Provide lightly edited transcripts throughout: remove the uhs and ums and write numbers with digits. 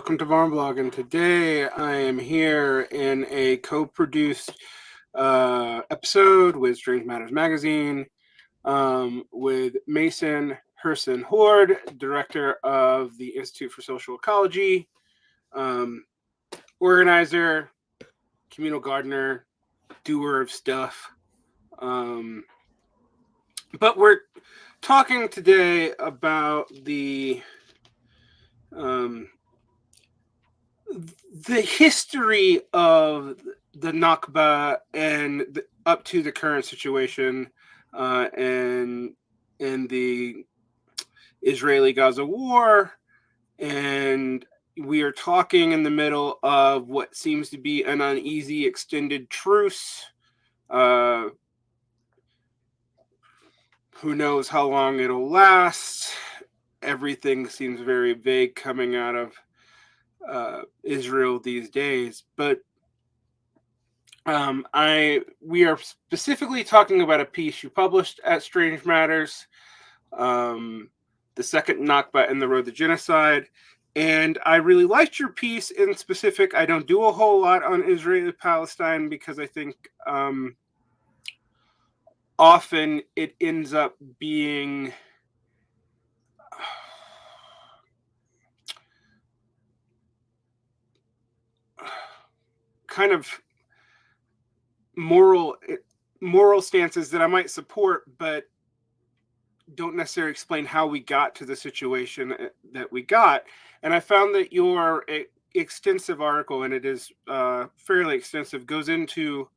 welcome to Varn Blog, and today I am here in a co-produced episode with Strange Matters Magazine with Mason Herson-Hord, director of the Institute for Social Ecology, organizer, communal gardener, doer of stuff. But we're talking today about the history of the Nakba and up to the current situation and the Israeli-Gaza war. And we are talking in the middle of what seems to be an uneasy extended truce. Who knows how long it'll last? Everything seems very vague coming out of Israel these days, but we are specifically talking about a piece you published at Strange Matters, the second Nakba and the Road to Genocide, and I really liked your piece in specific. I don't do a whole lot on Israel-Palestine because I think often it ends up being kind of moral stances that I might support, but don't necessarily explain how we got to the situation that we got. And I found that your extensive article, and it is fairly extensive, goes into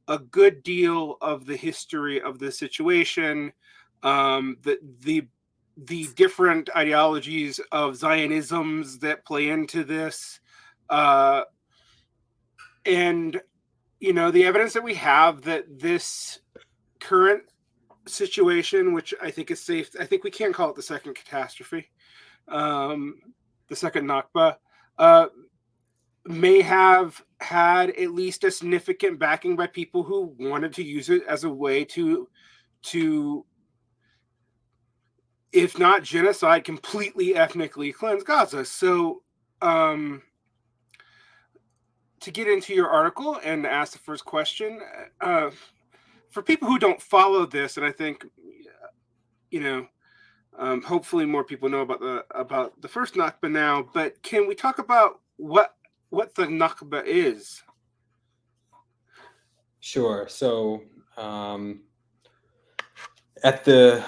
a good deal of the history of the situation, the different ideologies of Zionisms that play into this, and the evidence that we have that this current situation, which I think is safe, I think we can call it the second catastrophe, the second Nakba, may have had at least a significant backing by people who wanted to use it as a way to if not genocide, completely ethnically cleanse Gaza. So to get into your article and ask the first question, for people who don't follow this, and I think hopefully more people know about the first Nakba now, but can we talk about what the Nakba is? Sure. So at the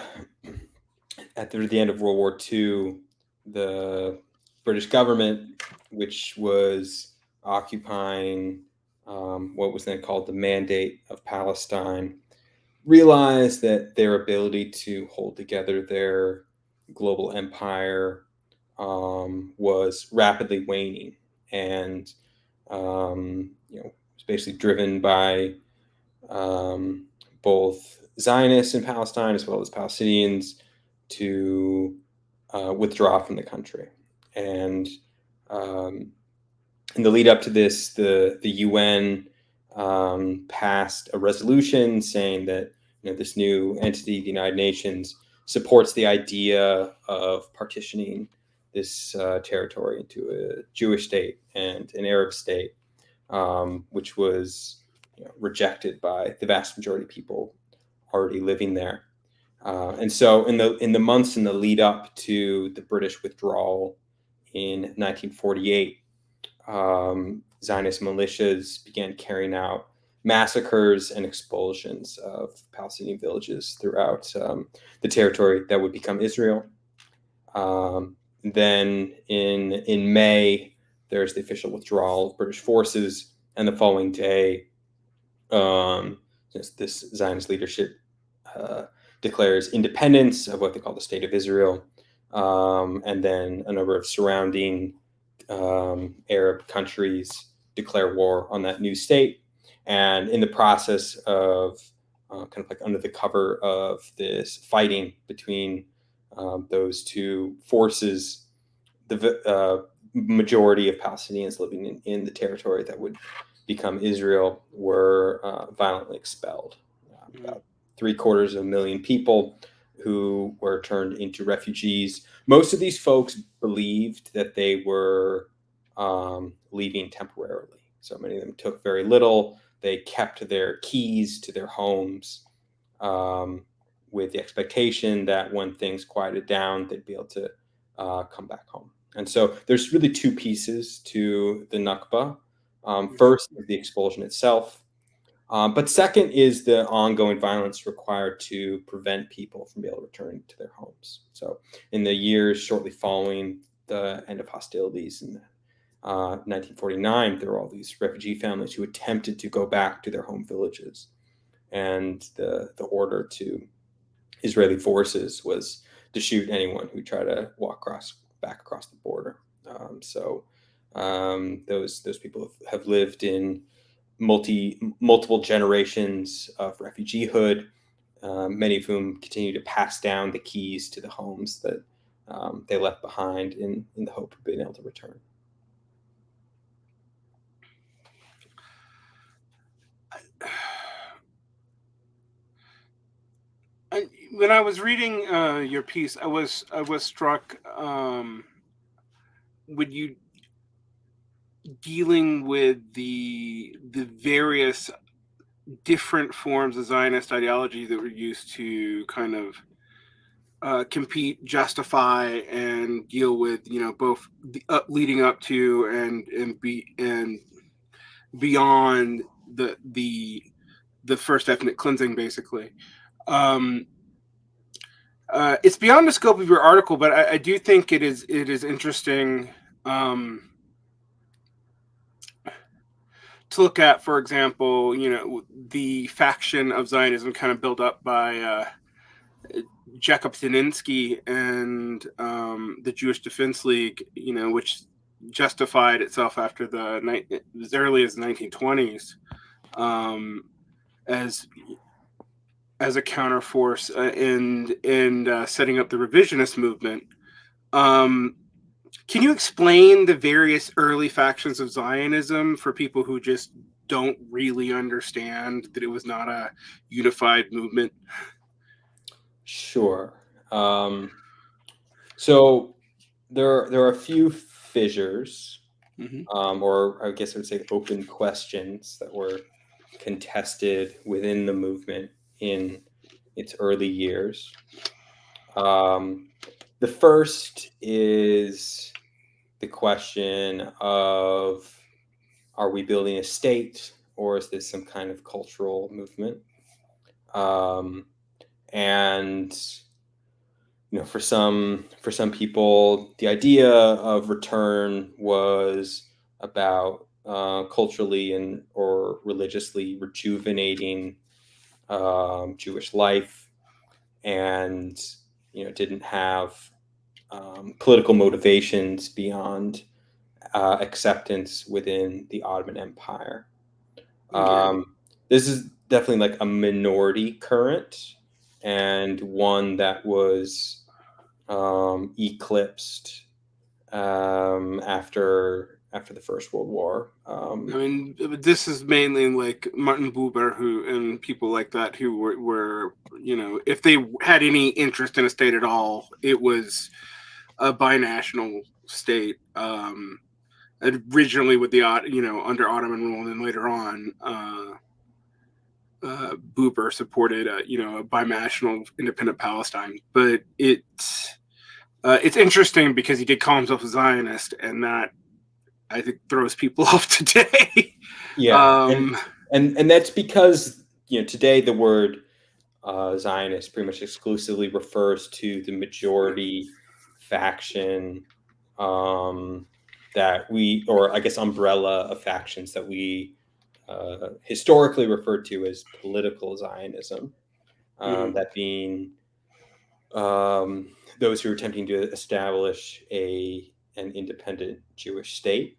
end of World War II, the British government, which was occupying what was then called the Mandate of Palestine, realized that their ability to hold together their global empire was rapidly waning, and was basically driven by both Zionists in Palestine as well as Palestinians to withdraw from the country. And in the lead up to this, the UN passed a resolution saying that this new entity, the United Nations, supports the idea of partitioning this territory into a Jewish state and an Arab state, which was rejected by the vast majority of people already living there. And so in the months in the lead up to the British withdrawal in 1948, Zionist militias began carrying out massacres and expulsions of Palestinian villages throughout the territory that would become Israel. Then in May, there's the official withdrawal of British forces, and the following day, this Zionist leadership declares independence of what they call the State of Israel, and then a number of surrounding Arab countries declare war on that new state. And in the process of kind of like under the cover of this fighting between those two forces, the majority of Palestinians living in the territory that would become Israel were violently expelled. About 750,000 people who were turned into refugees. Most of these folks believed that they were leaving temporarily. So many of them took very little. They kept their keys to their homes with the expectation that when things quieted down, they'd be able to come back home. And so there's really two pieces to the Nakba. First is the expulsion itself. But second is the ongoing violence required to prevent people from being able to return to their homes. So in the years shortly following the end of hostilities in 1949, there were all these refugee families who attempted to go back to their home villages. And the order to Israeli forces was to shoot anyone who tried to walk back across the border. Those people have lived in multiple generations of refugeehood, many of whom continue to pass down the keys to the homes that they left behind in the hope of being able to return. When I was reading your piece, I was struck with you dealing with the various different forms of Zionist ideology that were used to kind of compete, justify, and deal with, both leading up to and beyond the first ethnic cleansing, basically. It's beyond the scope of your article, but I do think it is interesting to look at, for example, the faction of Zionism kind of built up by Jacob Zininsky and the Jewish Defense League, which justified itself after as early as the 1920s as a counterforce in setting up the revisionist movement. Can you explain the various early factions of Zionism for people who just don't really understand that it was not a unified movement? Sure. So there are a few fissures, or I guess I would say open questions that were contested within the movement in its early years. The first is the question of, are we building a state, or is this some kind of cultural movement? And for some people, the idea of return was about culturally or religiously rejuvenating Jewish life, and didn't have political motivations beyond acceptance within the Ottoman Empire. This is definitely like a minority current, and one that was eclipsed after the First World War. This is mainly like Martin Buber and people like that who were if they had any interest in a state at all, it was a binational state. Originally with the under Ottoman rule, and then later on, Buber supported a binational independent Palestine. But it's interesting because he did call himself a Zionist, and that I think throws people off today. Yeah, and that's because today the word Zionist pretty much exclusively refers to the majority faction that we, or I guess umbrella of factions that we historically referred to as political Zionism. That being those who are attempting to establish an independent Jewish state.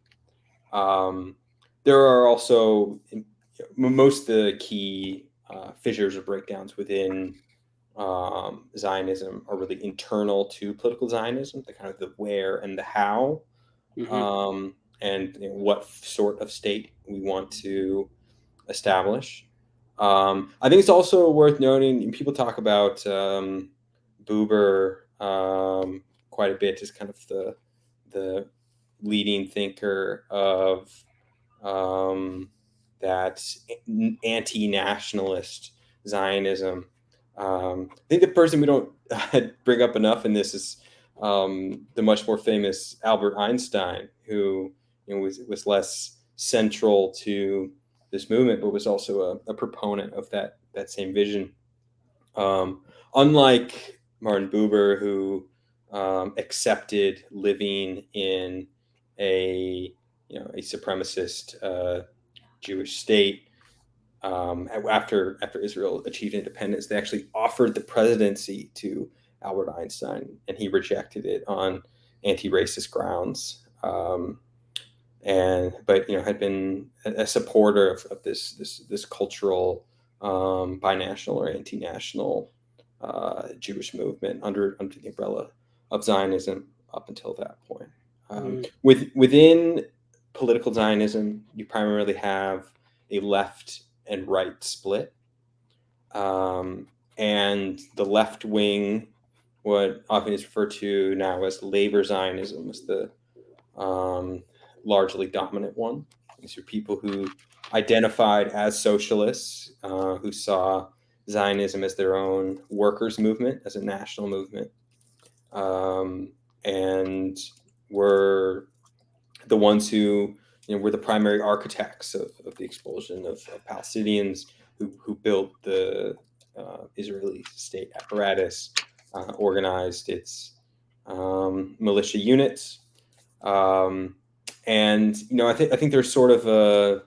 There are also most of the key fissures or breakdowns within Zionism are really internal to political Zionism, the kind of the where and the how, and what sort of state we want to establish. I think it's also worth noting, people talk about Buber quite a bit as kind of the leading thinker of that anti-nationalist Zionism. I think the person we don't bring up enough in this is the much more famous Albert Einstein, who was less central to this movement, but was also a proponent of that same vision. Unlike Martin Buber, who accepted living in a supremacist Jewish state after Israel achieved independence, they actually offered the presidency to Albert Einstein, and he rejected it on anti-racist grounds. But had been a supporter of this cultural binational or anti-national Jewish movement under the umbrella of Zionism up until that point. Within political Zionism, you primarily have a left and right split, and the left wing, what often is referred to now as labor Zionism, is the largely dominant one. These are people who identified as socialists, who saw Zionism as their own workers' movement, as a national movement, and were the ones who were the primary architects of the expulsion of Palestinians, who built the Israeli state apparatus, organized its militia units. And I think there's sort of a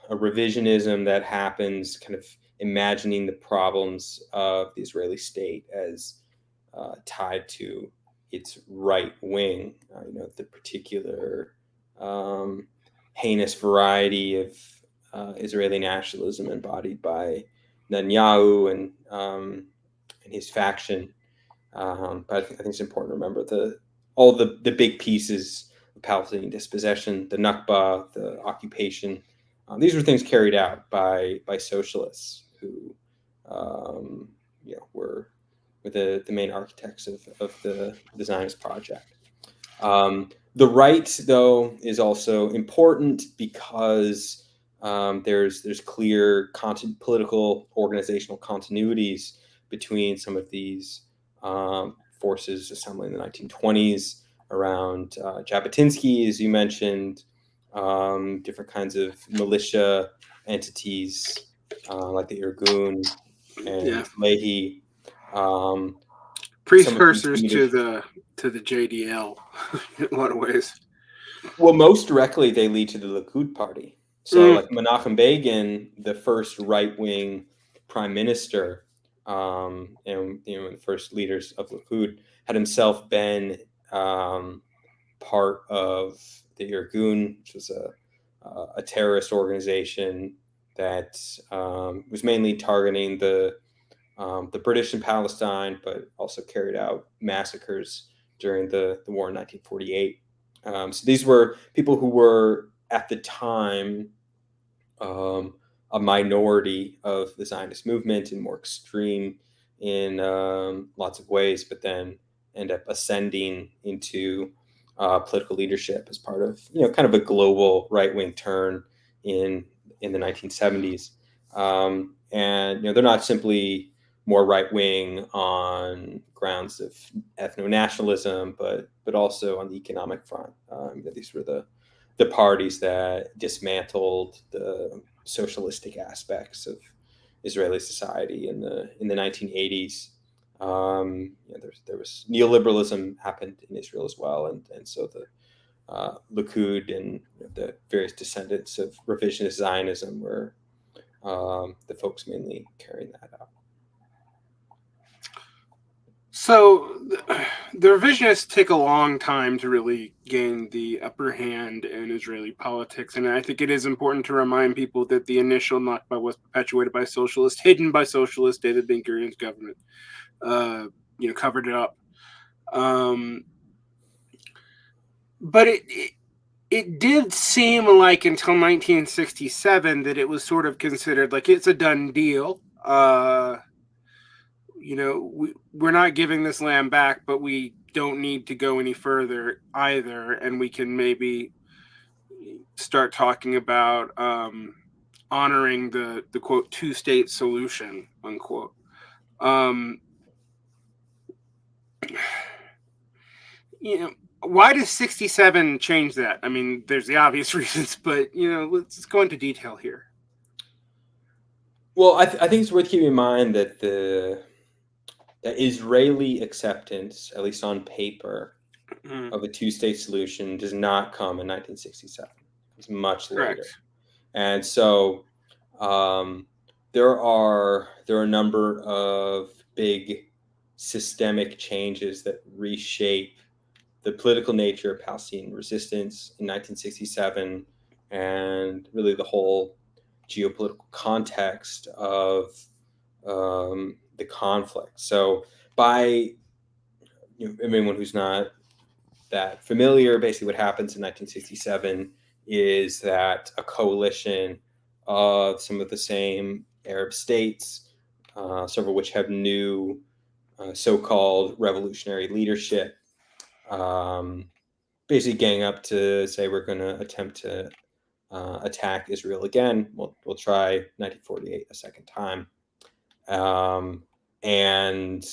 revisionism that happens, kind of imagining the problems of the Israeli state as tied to its right wing, the particular heinous variety of Israeli nationalism embodied by Netanyahu and his faction. But I think it's important to remember all the big pieces of Palestinian dispossession, the Nakba, the occupation. These were things carried out by socialists who were the main architects of the Zionist project. The right, though, is also important because there's clear political organizational continuities between some of these forces assembling in the 1920s around Jabotinsky, as you mentioned, different kinds of militia entities like the Irgun and Lehi. Precursors to the JDL in a lot of ways. Well, most directly, they lead to the Likud party. So, like Menachem Begin, the first right-wing prime minister, and the first leaders of Likud, had himself been part of the Irgun, which was a terrorist organization that was mainly targeting the British in Palestine, but also carried out massacres during the war in 1948. So these were people who were at the time a minority of the Zionist movement and more extreme in lots of ways, but then end up ascending into political leadership as part of kind of a global right-wing turn in the 1970s. And they're not simply more right-wing on grounds of ethno-nationalism, but also on the economic front. These were the parties that dismantled the socialistic aspects of Israeli society in the 1980s. There was neoliberalism happened in Israel as well, and so the Likud and the various descendants of revisionist Zionism were the folks mainly carrying that out. So the revisionists take a long time to really gain the upper hand in Israeli politics, and I think it is important to remind people that the initial Nakba was perpetuated by socialists, hidden by socialists. David Ben-Gurion's government, covered it up. But it did seem like until 1967 that it was sort of considered like it's a done deal. we're not giving this land back, but we don't need to go any further either, and we can maybe start talking about honoring the quote two-state solution, unquote. Why does 67 change that? I mean, there's the obvious reasons, but let's go into detail here. Well, I think it's worth keeping in mind that the Israeli acceptance, at least on paper, of a two-state solution does not come in 1967. It's much Correct. later, and so there are a number of big systemic changes that reshape the political nature of Palestinian resistance in 1967, and really the whole geopolitical context of the conflict. So, by anyone who's not that familiar, basically what happens in 1967 is that a coalition of some of the same Arab states, several of which have new so-called revolutionary leadership, basically gang up to say we're going to attempt to attack Israel again. We'll try 1948 a second time. And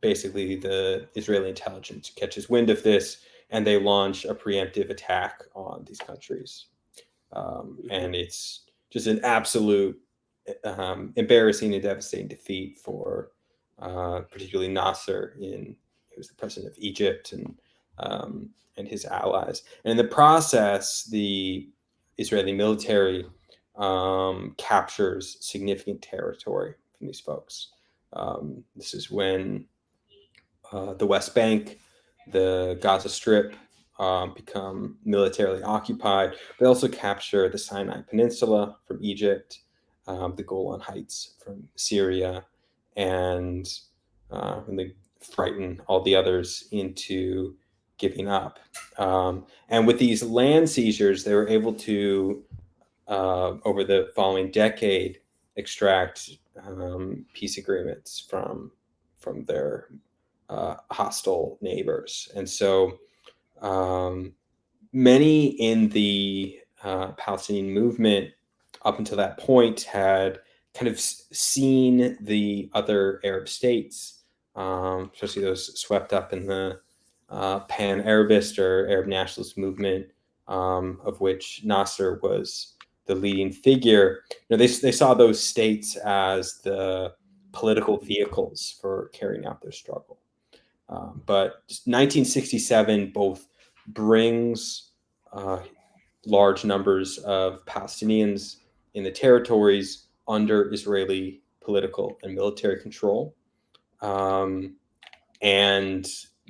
basically the Israeli intelligence catches wind of this, and they launch a preemptive attack on these countries. And it's just an absolute embarrassing and devastating defeat for particularly Nasser, who's the president of Egypt, and his allies. And in the process, the Israeli military captures significant territory from these folks. This is when the West Bank, the Gaza Strip become militarily occupied. They also capture the Sinai Peninsula from Egypt, the Golan Heights from Syria, and they frighten all the others into giving up. And with these land seizures, they were able to, over the following decade, extract peace agreements from their hostile neighbors. And so many in the Palestinian movement up until that point had kind of seen the other Arab states, especially those swept up in the pan-Arabist or Arab nationalist movement, of which Nasser was the leading figure. They saw those states as the political vehicles for carrying out their struggle. But 1967 both brings large numbers of Palestinians in the territories under Israeli political and military control, and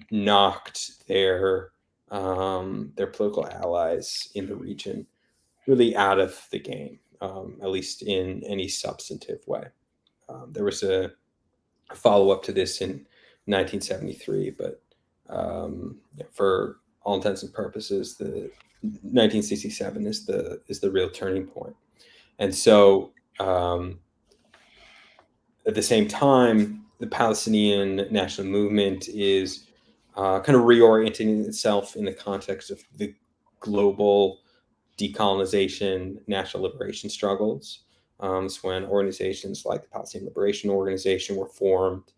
knocked their political allies in the region really out of the game, at least in any substantive way. There was a follow-up to this in 1973, but for all intents and purposes, the 1967 is the real turning point. And so at the same time, the Palestinian national movement is kind of reorienting itself in the context of the global decolonization, national liberation struggles. It's when organizations like the Palestinian Liberation Organization were formed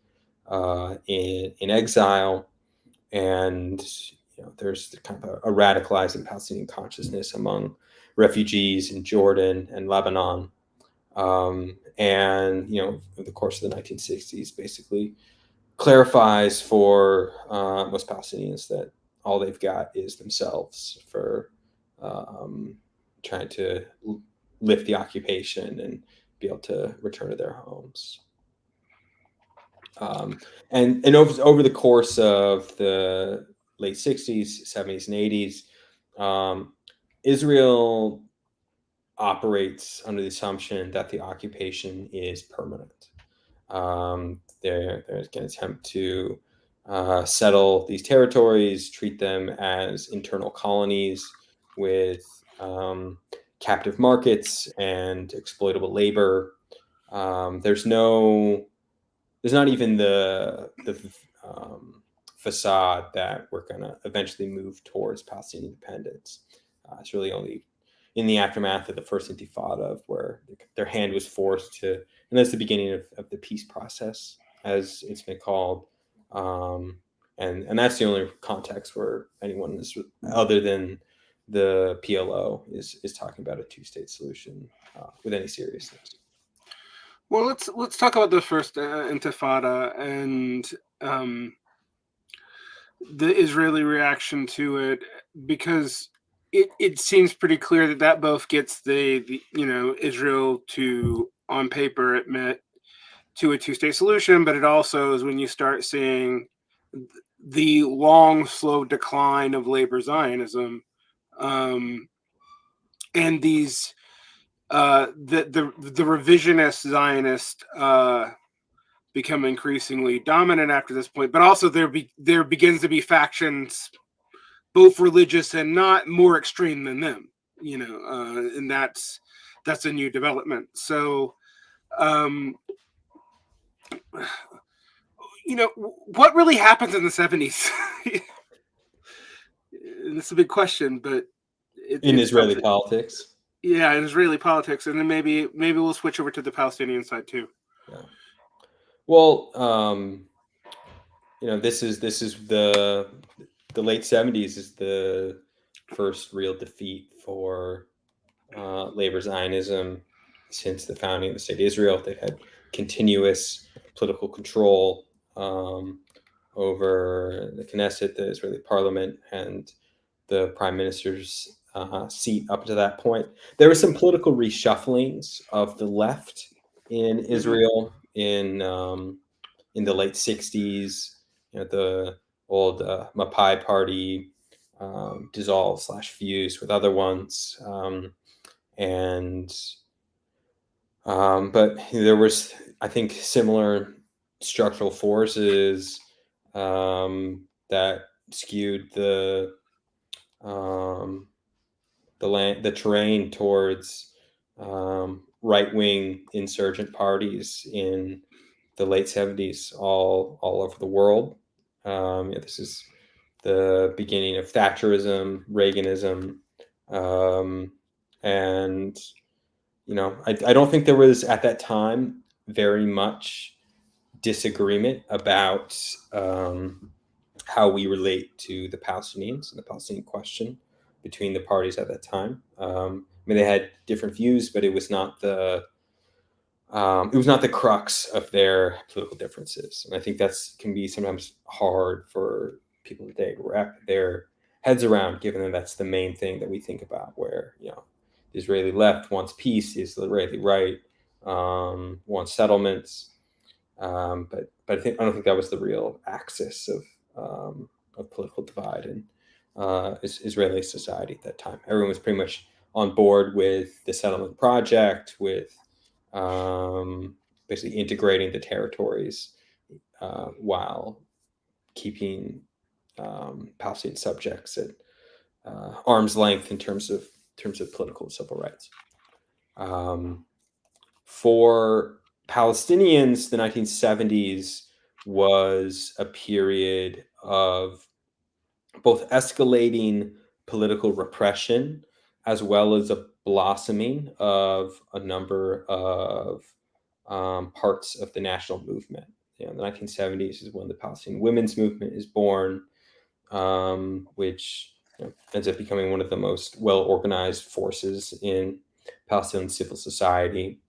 in exile, and there's kind of a radicalizing Palestinian consciousness among refugees in Jordan and Lebanon. And over the course of the 1960s, basically clarifies for most Palestinians that all they've got is themselves for trying to lift the occupation and be able to return to their homes. And over the course of the late 60s, 70s, and 80s, Israel operates under the assumption that the occupation is permanent. They're going to attempt to settle these territories, treat them as internal colonies with captive markets and exploitable labor. There's no not even the facade that we're going to eventually move towards Palestinian independence. It's really only in the aftermath of the first Intifada where their hand was forced to, and that's the beginning of the peace process, as it's been called. And that's the only context where anyone is, other than the PLO, is talking about a two-state solution with any seriousness. Well, let's talk about the first Intifada and the Israeli reaction to it, because it seems pretty clear that both gets the Israel to, on paper, admit to a two-state solution, but it also is when you start seeing the long, slow decline of labor Zionism, and these the revisionist Zionist become increasingly dominant after this point. But also there begins to be factions, both religious and not, more extreme than them, and that's a new development. So what really happens in the 70s? It's a big question, but in it's Israeli something. politics. Yeah, in Israeli politics, and then maybe we'll switch over to the Palestinian side too. Yeah. Well, this is the late 70s is the first real defeat for labor Zionism since the founding of the state of Israel. They've had continuous political control over the Knesset, the Israeli parliament, and the prime minister's seat up to that point. There were some political reshufflings of the left in Israel in the late 60s. The old Mapai party dissolved / fused with other ones. But there was, I think, similar structural forces that skewed the terrain towards right-wing insurgent parties in the late 70s all over the world. This is the beginning of Thatcherism, Reaganism, and I don't think there was at that time very much disagreement about how we relate to the Palestinians and the Palestinian question between the parties at that time. They had different views, but it was not the crux of their political differences. And I think can be sometimes hard for people today to wrap their heads around, given that that's the main thing that we think about, where the Israeli left wants peace, the Israeli right wants settlements. But I don't think that was the real axis of political divide in Israeli society at that time. Everyone was pretty much on board with the settlement project, with basically integrating the territories while keeping Palestinian subjects at arm's length in terms of political and civil rights. For Palestinians, the 1970s was a period of both escalating political repression as well as a blossoming of a number of parts of the national movement. The 1970s is when the Palestinian women's movement is born, which ends up becoming one of the most well-organized forces in Palestinian civil society.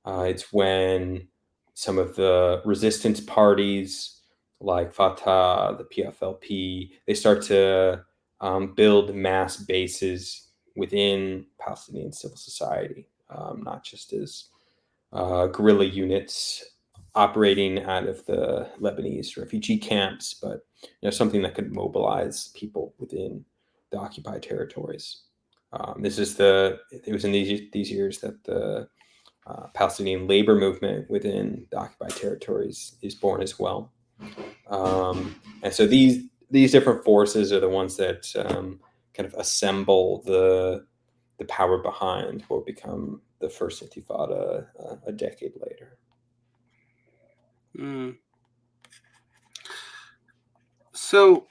It's when some of the resistance parties like Fatah, the PFLP, they start to build mass bases within Palestinian civil society, not just as guerrilla units operating out of the Lebanese refugee camps, but something that could mobilize people within the occupied territories. It was in these years that the Palestinian labor movement within the occupied territories is born as well. And so these different forces are the ones that kind of assemble the power behind what will become the first Intifada a decade later. Mm. So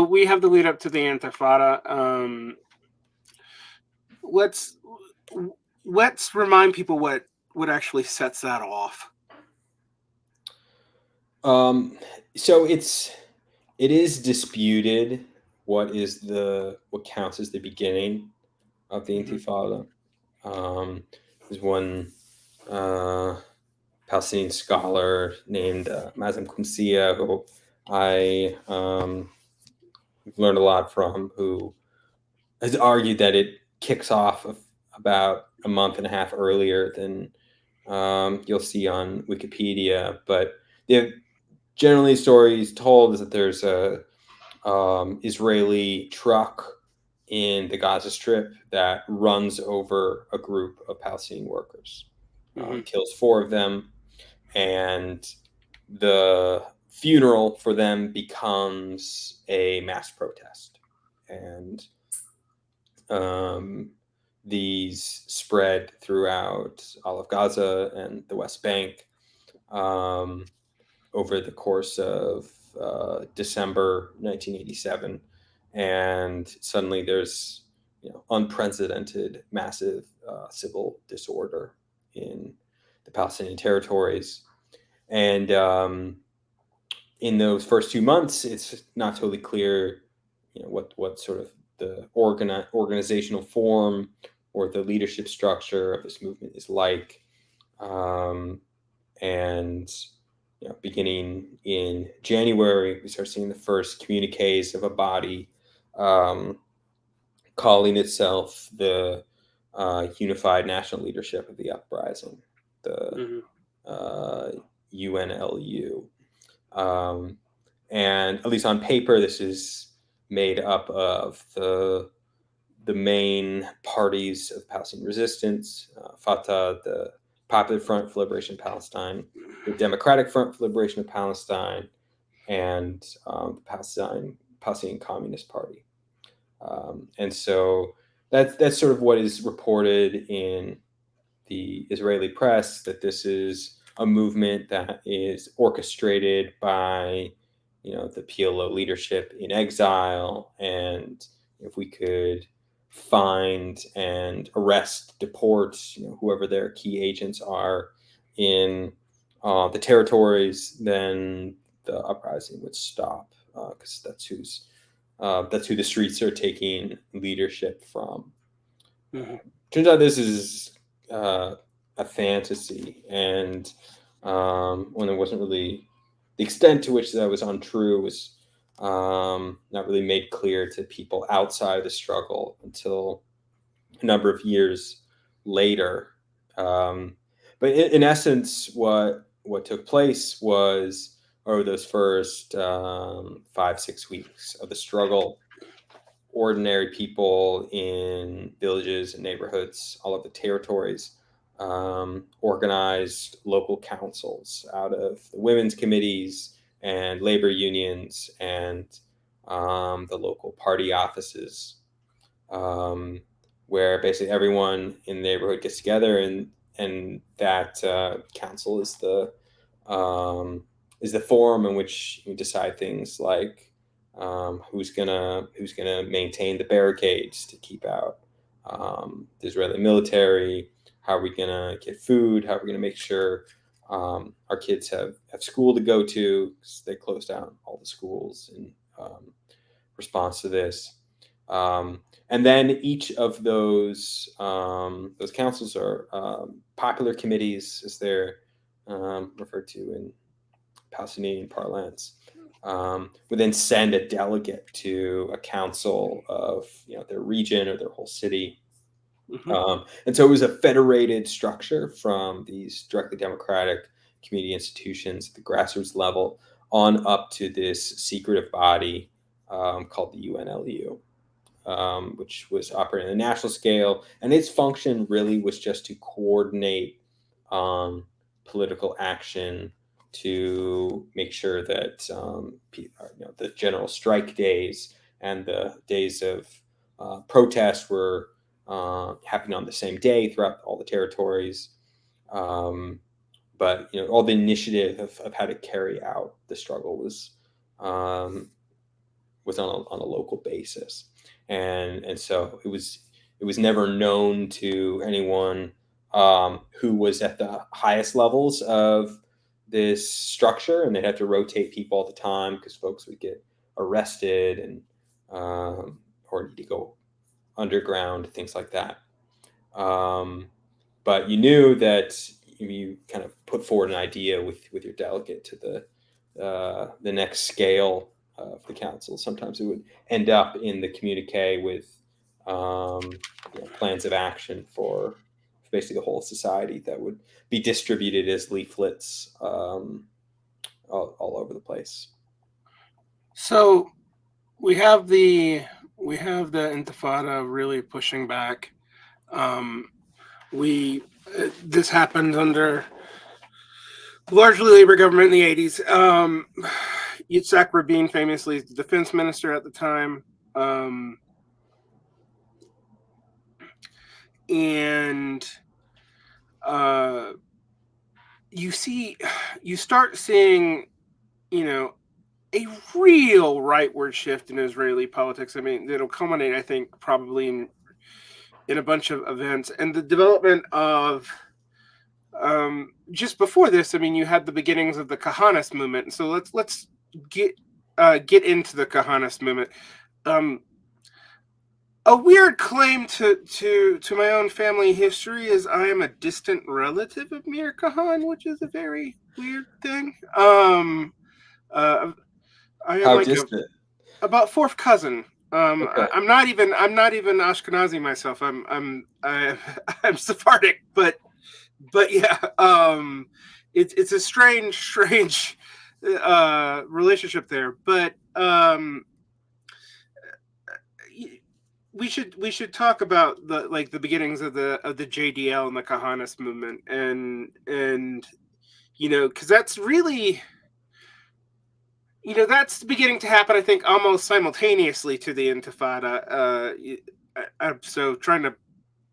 we have the lead up to the Intifada. Let's remind people what actually sets that off. So it is disputed what counts as the beginning of the Intifada. There's one Palestinian scholar named Mazem Qumsiya, who I learned a lot from, who has argued that it kicks off about a month and a half earlier than you'll see on Wikipedia. But generally, stories told is that there's a Israeli truck in the Gaza Strip that runs over a group of Palestinian workers, kills 4 of them, and the funeral for them becomes a mass protest. And these spread throughout all of Gaza and the West Bank over the course of December 1987. And suddenly there's unprecedented, massive civil disorder in the Palestinian territories. And in those first 2 months, it's not totally clear, what sort of the organizational form or the leadership structure of this movement is like. And beginning in January, we start seeing the first communiques of a body calling itself the Unified National Leadership of the Uprising, the UNLU. And at least on paper, this is made up of the main parties of Palestinian resistance, Fatah, the Popular Front for Liberation of Palestine, the Democratic Front for Liberation of Palestine, and the Palestinian Communist Party. And so that's sort of what is reported in the Israeli press, that this is a movement that is orchestrated by the PLO leadership in exile, and if we could find and arrest, deport whoever their key agents are in the territories, then the uprising would stop, because that's who the streets are taking leadership from. Turns out this is a fantasy, and when it wasn't really, the extent to which that was untrue was not really made clear to people outside the struggle until a number of years later. But in essence, what took place was, over those first 5-6 weeks of the struggle, ordinary people in villages and neighborhoods all over the territories organized local councils out of the women's committees and labor unions and the local party offices, where basically everyone in the neighborhood gets together, and that council is the forum in which you decide things like who's gonna maintain the barricades to keep out the Israeli military. How are we gonna get food? How are we gonna make sure our kids have school to go to, because they closed down all the schools in response to this. And then each of those councils, are popular committees, as they're referred to in Palestinian parlance, would then send a delegate to a council of their region or their whole city. And so it was a federated structure from these directly democratic community institutions at the grassroots level on up to this secretive body called the UNLU, which was operating on a national scale. And its function really was just to coordinate political action, to make sure that the general strike days and the days of protest were happening on the same day throughout all the territories. But all the initiative of how to carry out the struggle was on a local basis, and so it was never known to anyone who was at the highest levels of this structure, and they'd have to rotate people all the time because folks would get arrested and or need to go underground, things like that. But you knew that you kind of put forward an idea with your delegate to the next scale of the council. Sometimes it would end up in the communique with plans of action for basically the whole society that would be distributed as leaflets all over the place. So we have the Intifada really pushing back. This happened under largely Labor government in the 80s. Yitzhak Rabin, famously the defense minister at the time. And you start seeing, a real rightward shift in Israeli politics. I mean, it'll culminate, I think, probably in a bunch of events. And the development of just before this, I mean, you had the beginnings of the Kahanist movement. So let's get into the Kahanist movement. A weird claim to my own family history is I am a distant relative of Mir Kahan, which is a very weird thing. I am How like distant? about fourth cousin. Okay. I'm not even Ashkenazi myself. I'm Sephardic, but yeah, it's a strange relationship there. But we should talk about the beginnings of the JDL and the Kahanist movement, and because that's really that's beginning to happen, I think, almost simultaneously to the Intifada. I'm so trying to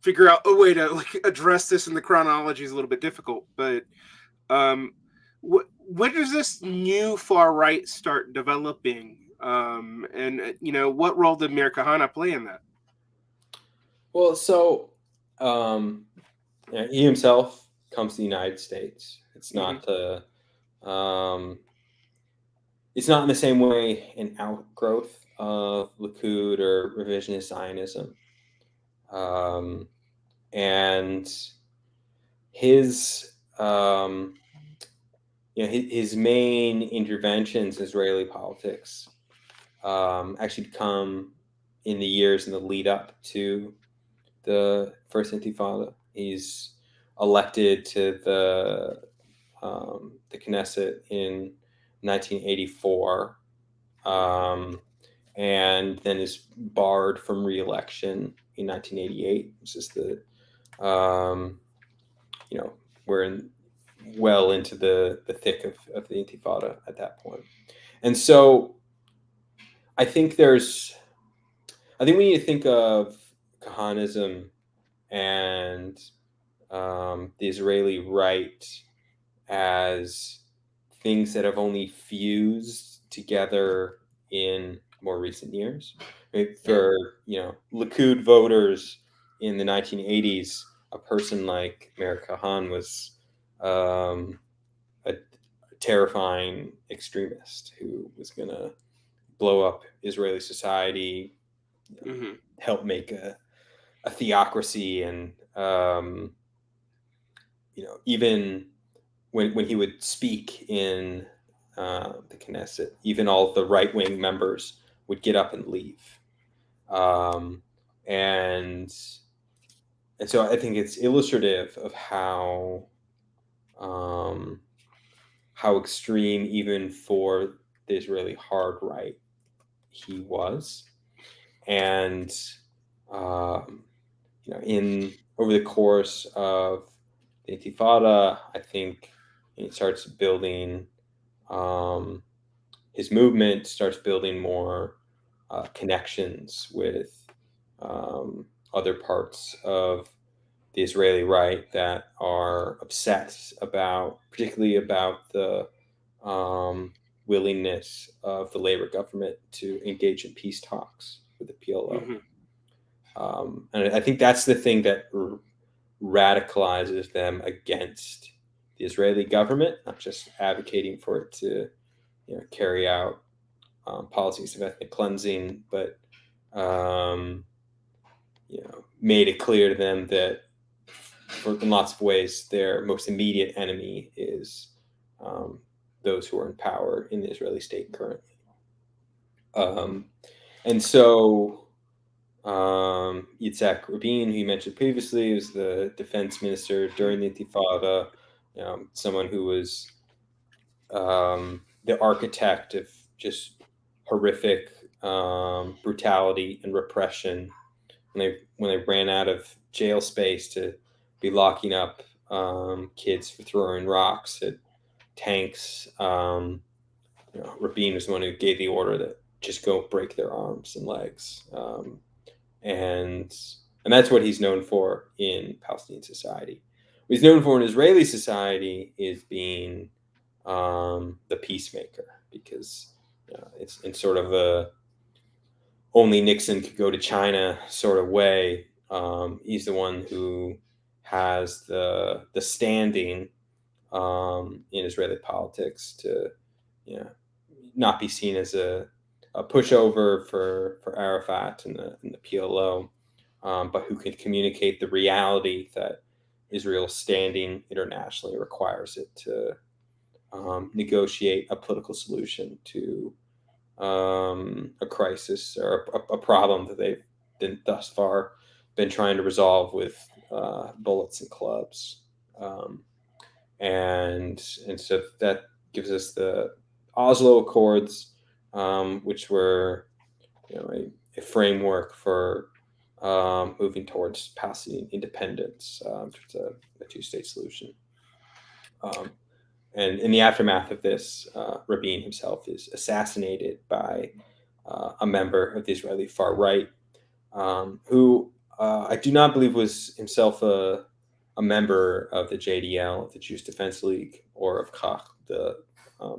figure out a way to address this in the chronology is a little bit difficult, but when does this new far right start developing? And what role did Mir Kahana play in that? Well, so he himself comes to the United States. It's not it's not in the same way an outgrowth of Likud or revisionist Zionism. And his his main interventions in Israeli politics actually come in the years in the lead up to the first Intifada. He's elected to the Knesset in 1984, and then is barred from re-election in 1988. It's just we're well into the thick of the Intifada at that point. And so I think we need to think of Kahanism and the Israeli right as things that have only fused together in more recent years. For Likud voters in the 1980s, a person like Meir Kahan was a terrifying extremist who was going to blow up Israeli society, help make a theocracy, and even when he would speak in the Knesset, even all the right-wing members would get up and leave. And so I think it's illustrative of how extreme, even for the Israeli hard right, he was. And in over the course of the Intifada, I think he starts building his movement, starts building more connections with other parts of the Israeli right that are upset particularly about the willingness of the Labor government to engage in peace talks with the PLO. And I think that's the thing that radicalizes them against the Israeli government, not just advocating for it to carry out policies of ethnic cleansing, but made it clear to them that in lots of ways their most immediate enemy is those who are in power in the Israeli state currently. And so Yitzhak Rabin, who you mentioned previously, was the defense minister during the Intifada, someone who was the architect of just horrific brutality and repression when they ran out of jail space to be locking up kids for throwing rocks at tanks. Rabin was the one who gave the order that just go break their arms and legs, and that's what he's known for in Palestinian society. What he's known for in Israeli society is being the peacemaker, because it's in sort of a only Nixon could go to China sort of way. He's the one who has the standing in Israeli politics to not be seen as a pushover for Arafat and the PLO, but who can communicate the reality that Israel's standing internationally requires it to negotiate a political solution to a crisis or a problem that they've thus far been trying to resolve with bullets and clubs. And so that gives us the Oslo Accords, which were a framework for moving towards Palestinian independence, towards a two-state solution. And in the aftermath of this, Rabin himself is assassinated by a member of the Israeli far right, who I do not believe was himself a member of the JDL, the Jewish Defense League, or of Kach,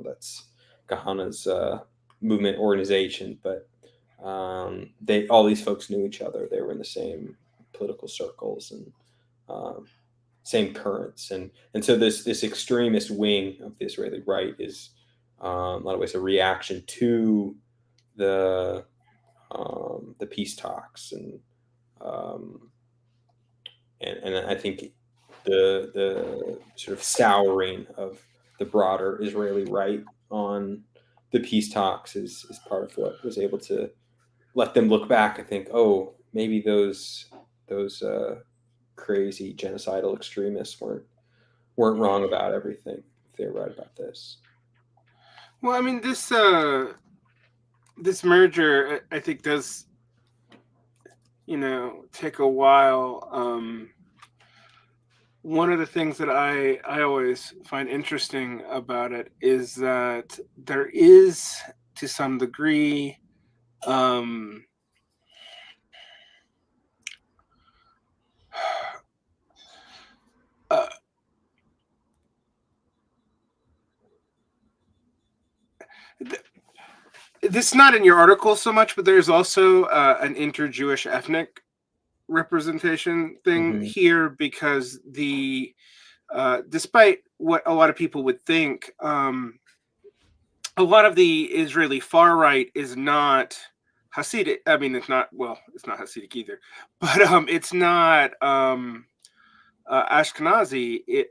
that's Kahana's movement organization. But all these folks knew each other. They were in the same political circles and same currents, and so this extremist wing of the Israeli right is in a lot of ways a reaction to the peace talks, and I think the sort of souring of the broader Israeli right on the peace talks is part of what was able to let them look back and think, oh, maybe those crazy genocidal extremists weren't wrong about everything if they're right about this. Well, I mean, this merger, I think, does take a while. One of the things that I always find interesting about it is that there is, to some degree, this is not in your article so much, but there's also an inter-Jewish ethnic representation thing here, because despite what a lot of people would think, a lot of the Israeli far right is not Hasidic. I mean, it's not Hasidic either, but it's not Ashkenazi.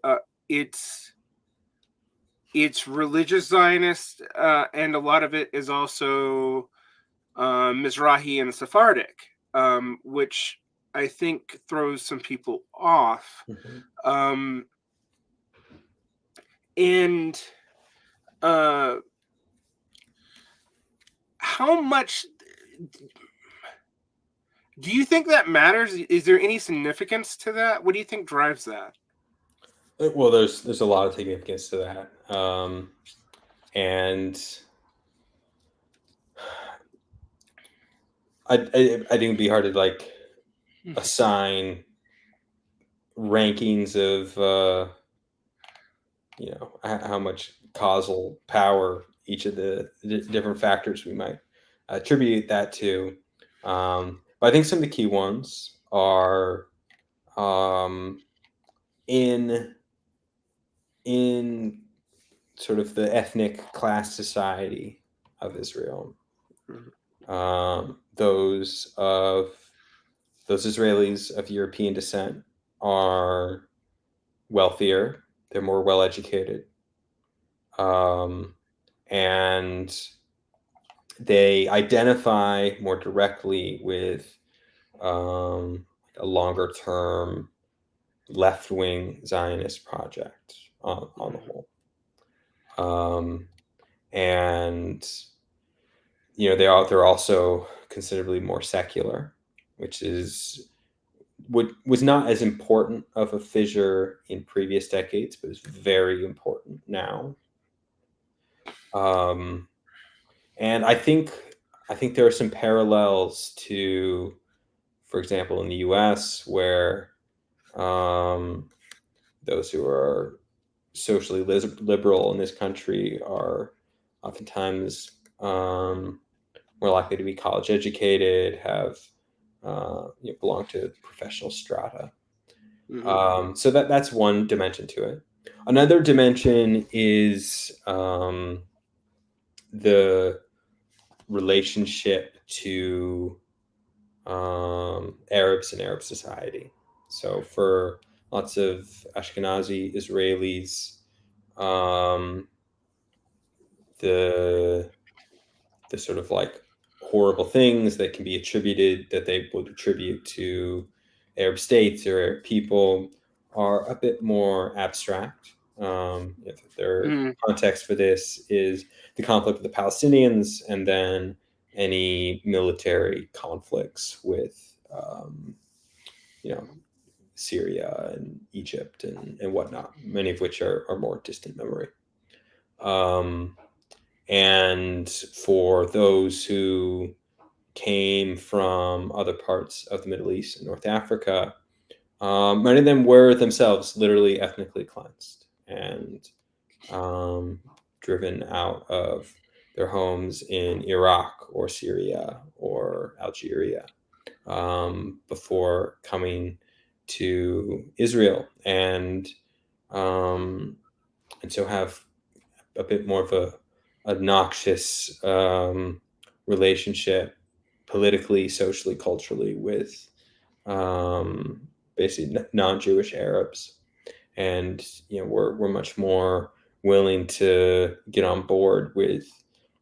It's religious Zionist, and a lot of it is also Mizrahi and Sephardic, which I think throws some people off. And how much do you think that matters? Is there any significance to that? What do you think drives that? Well, there's a lot of significance to that, and I think it'd be hard to assign rankings of how much causal power each of the different factors we might attribute that to. But I think some of the key ones are in sort of the ethnic class society of Israel. Those Israelis of European descent are wealthier, they're more well educated, and they identify more directly with a longer term left wing Zionist project on the whole. And they're also considerably more secular, which was not as important of a fissure in previous decades, but is very important now. And I think there are some parallels to, for example, in the U.S., where those who are socially liberal in this country are oftentimes more likely to be college educated, have belong to professional strata. So that's one dimension to it. Another dimension is the relationship to Arabs and Arab society. So for lots of Ashkenazi Israelis, the sort of like horrible things that can be attributed, that they would attribute to Arab states or Arab people, are a bit more abstract. If their context for this is the conflict with the Palestinians, and then any military conflicts with Syria and Egypt and whatnot, many of which are more distant memory. And for those who came from other parts of the Middle East and North Africa, many of them were themselves literally ethnically cleansed and driven out of their homes in Iraq or Syria or Algeria before coming to Israel, and so have a bit more of a noxious relationship politically, socially, culturally with basically non-Jewish Arabs, and we're much more willing to get on board with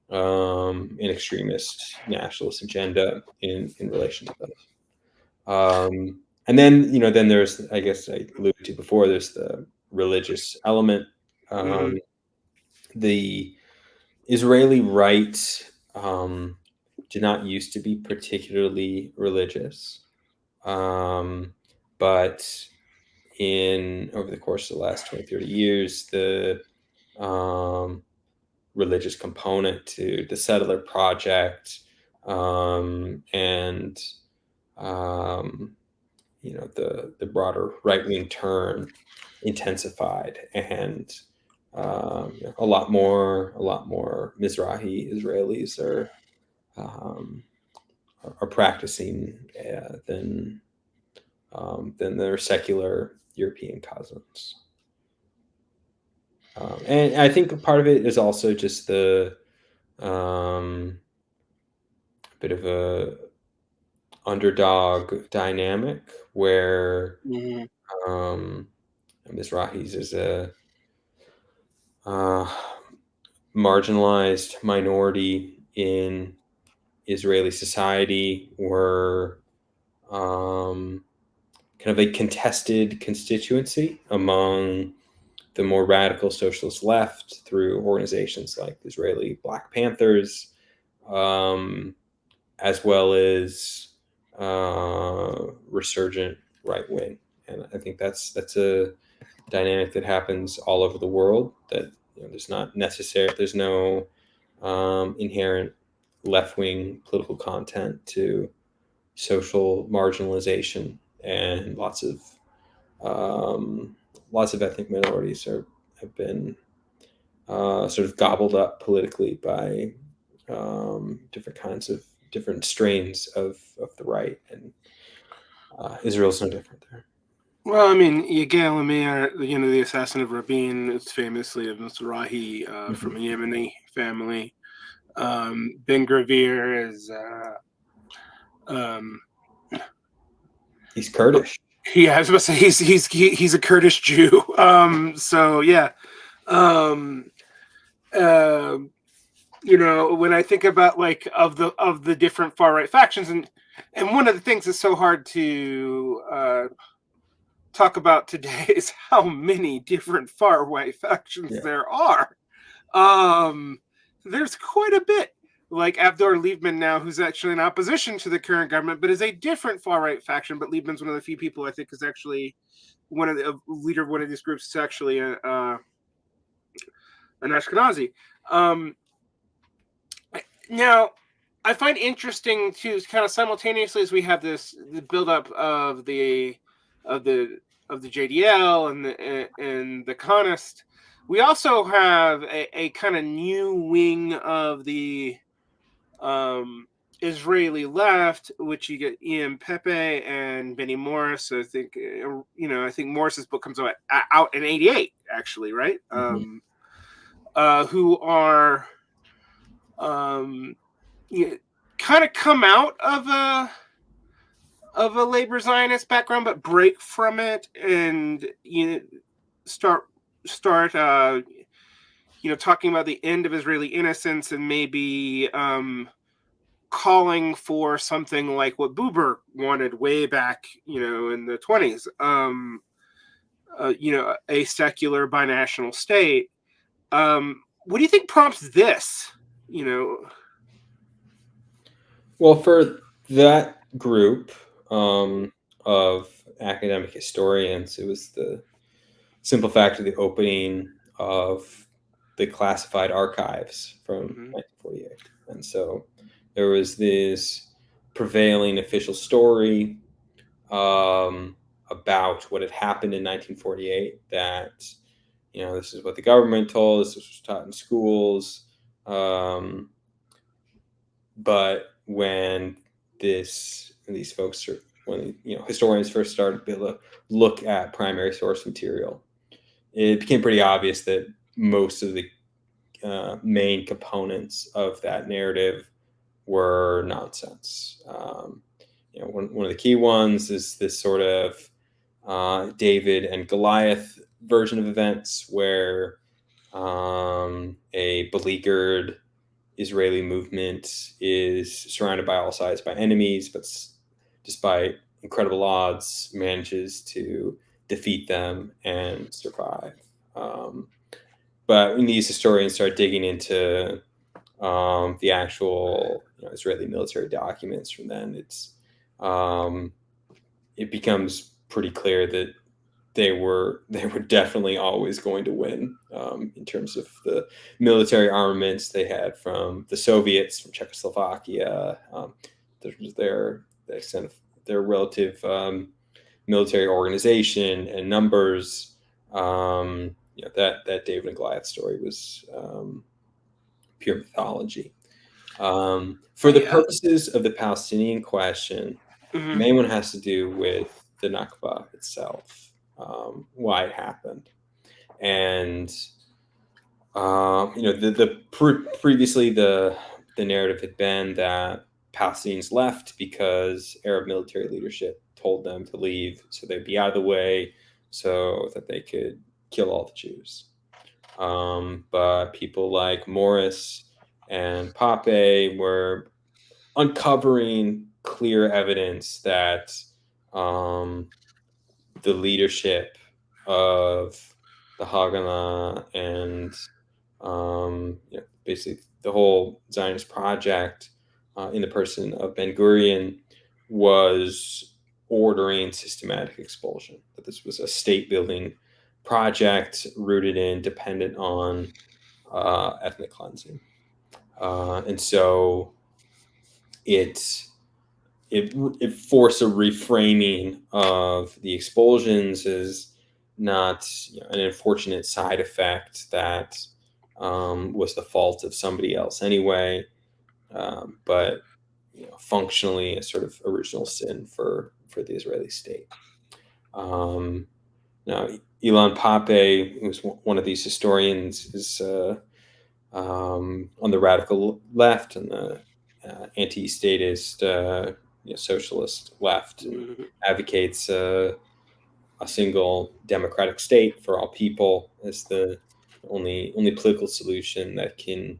an extremist nationalist agenda in relation to those. And then then there's, I guess I alluded to before, there's the religious element. The Israeli right did not used to be particularly religious, but over the course of the last 20, 30 years, the religious component to the settler project and the broader right-wing turn intensified, and a lot more Mizrahi Israelis are practicing than their secular European cousins. And I think part of it is also just the bit of a underdog dynamic where Mizrahis is a marginalized minority in Israeli society, were kind of a contested constituency among the more radical socialist left through organizations like the Israeli Black Panthers, as well as resurgent right wing. And I think that's a dynamic that happens all over the world, that there's no inherent left-wing political content to social marginalization, and lots of lots of ethnic minorities have been sort of gobbled up politically by different strains of the right, and Israel's no different there. Well, I mean, Yigal Amir, the assassin of Rabin, is famously a Mizrahi from a Yemeni family. Ben Gravir is he's Kurdish. Yeah, I was about to say he's a Kurdish Jew. So yeah. When I think about like of the different far right factions, and one of the things that's so hard to talk about today is how many different far right factions there are. There's quite a bit. Like Avdor Liebman now, who's actually in opposition to the current government, but is a different far right faction. But Liebman's one of the few people I think is actually a leader of one of these groups. Is actually an Ashkenazi. Now, I find interesting too, kind of simultaneously as we have the buildup of the JDL and the Cohost, we also have a kind of new wing of the Israeli left, which you get Ian Pepe and Benny Morris. I think I think Morris's book comes out in '88, actually, right? Who are kind of come out of a labor Zionist background, but break from it and start talking about the end of Israeli innocence and maybe calling for something like what Buber wanted way back, in the 20s, a secular binational state. What do you think prompts this? Well, for that group of academic historians, it was the simple fact of the opening of the classified archives from 1948. And so there was this prevailing official story about what had happened in 1948, that, this is what the government told us, this was taught in schools. But when these folks when historians first started to be able to look at primary source material, it became pretty obvious that most of the main components of that narrative were nonsense. One of the key ones is this sort of David and Goliath version of events, where a beleaguered Israeli movement is surrounded by all sides by enemies, but despite incredible odds, manages to defeat them and survive. But when these historians start digging into the actual Israeli military documents from then, it becomes pretty clear that they were definitely always going to win in terms of the military armaments they had from the Soviets, from Czechoslovakia. The extent of their relative military organization and numbers. That David and Goliath story was pure mythology. For the purposes of the Palestinian question, the main one has to do with the Nakba itself. Why it happened, and previously the narrative had been that Palestinians left because Arab military leadership told them to leave so they'd be out of the way so that they could kill all the Jews. But people like Morris and Pape were uncovering clear evidence that the leadership of the Haganah and basically the whole Zionist project in the person of Ben-Gurion was ordering systematic expulsion, that this was a state-building project rooted in, dependent on ethnic cleansing. And so it it forced a reframing of the expulsions as not an unfortunate side effect that was the fault of somebody else anyway, but functionally a sort of original sin for the Israeli state. Now, Ilan Pape, who's one of these historians, is on the radical left and the anti-statist socialist left, and advocates a single democratic state for all people as the only political solution that can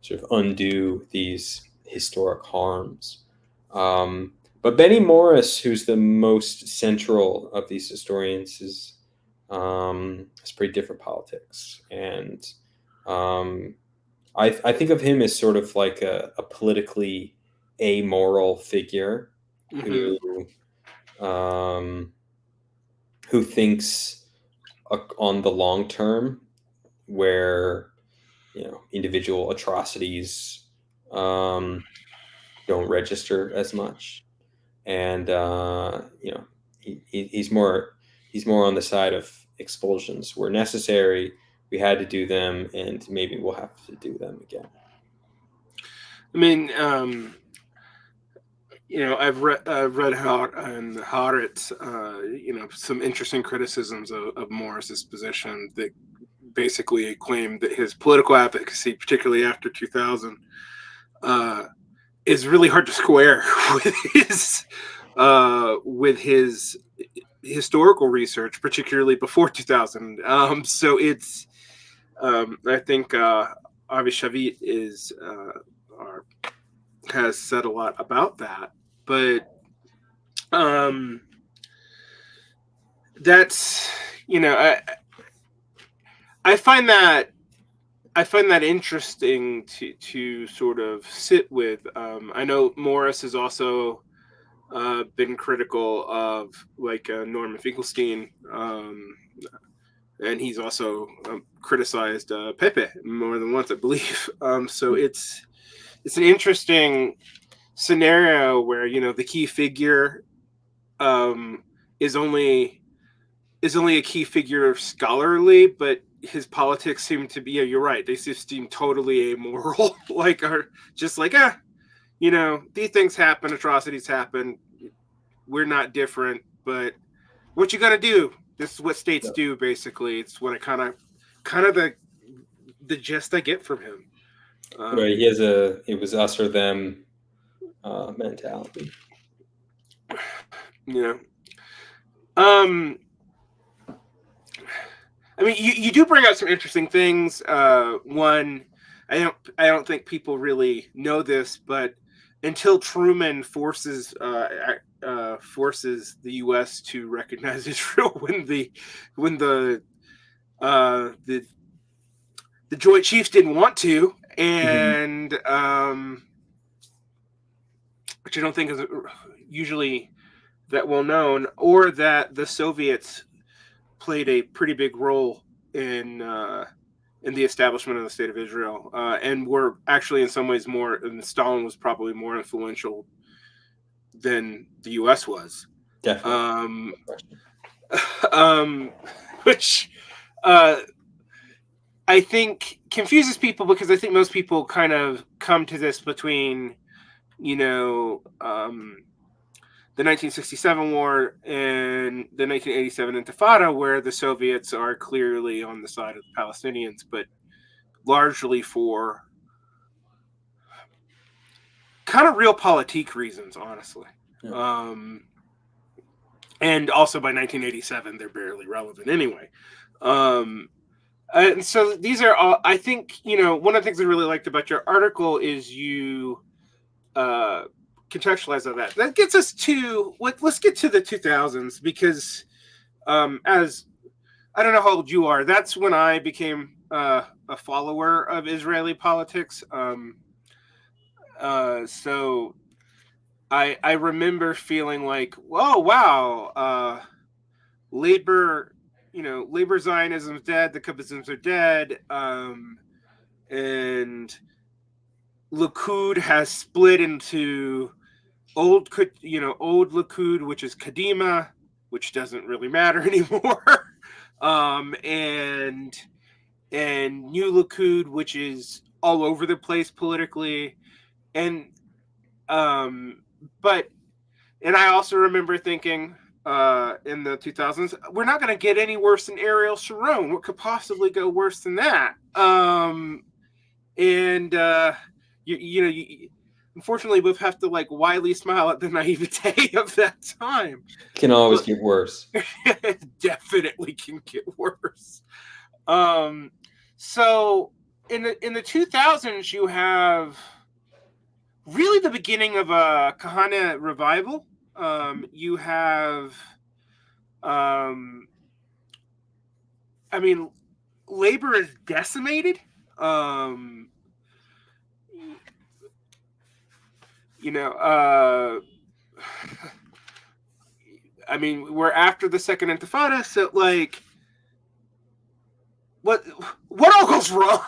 sort of undo these historic harms. But Benny Morris, who's the most central of these historians, is has pretty different politics, and I think of him as sort of like a politically amoral figure who thinks on the long term, where individual atrocities don't register as much, and he's more on the side of expulsions where necessary. We had to do them, and maybe we'll have to do them again. I mean, I've read Haaretz, some interesting criticisms of Morris's position that basically claim that his political advocacy, particularly after 2000, is really hard to square with his historical research, particularly before 2000. So it's, I think Avi Shavit has said a lot about that, but that's I find that interesting to sort of sit with. I know Morris has also been critical of Norman Finkelstein, and he's also criticized Pepe more than once, I believe. So it's an interesting scenario where the key figure is only a key figure scholarly, but his politics seem to be, you're right, they just seem totally amoral, these things happen, atrocities happen, we're not different, but what you gotta do, this is what states do, basically. It's what I kind of the gist I get from him. Right, he has it was us or them mentality. I mean, you do bring out some interesting things. One, I don't think people really know this, but until Truman forces the U.S. to recognize Israel when the Joint Chiefs didn't want to, and which I don't think is usually that well known, or that the Soviets played a pretty big role in the establishment of the state of Israel, and were actually in some ways more. And Stalin was probably more influential than the U.S. was. Definitely. Which I think confuses people, because I think most people kind of come to this between, the 1967 war and the 1987 Intifada, where the Soviets are clearly on the side of the Palestinians, but largely for kind of realpolitik reasons, honestly. Yeah. And also by 1987, they're barely relevant anyway. And so these are all, I think, one of the things I really liked about your article is you contextualize on that. That gets us to, let's get to the 2000s, because as I don't know how old you are, that's when I became a follower of Israeli politics. So I remember feeling like, oh wow, labor Zionism's dead, the Kahanisms are dead, and Likud has split into old Likud, which is Kadima, which doesn't really matter anymore, and new Likud, which is all over the place politically, and but I also remember thinking in the 2000s, we're not going to get any worse than Ariel Sharon. What could possibly go worse than that? Unfortunately, we'll have to like wildly smile at the naivete of that time. Can always get worse. It definitely can get worse. So in the 2000s, you have really the beginning of a Kahana revival. You have, I mean, labor is decimated. I mean, we're after the second Intifada, so like, what all goes wrong?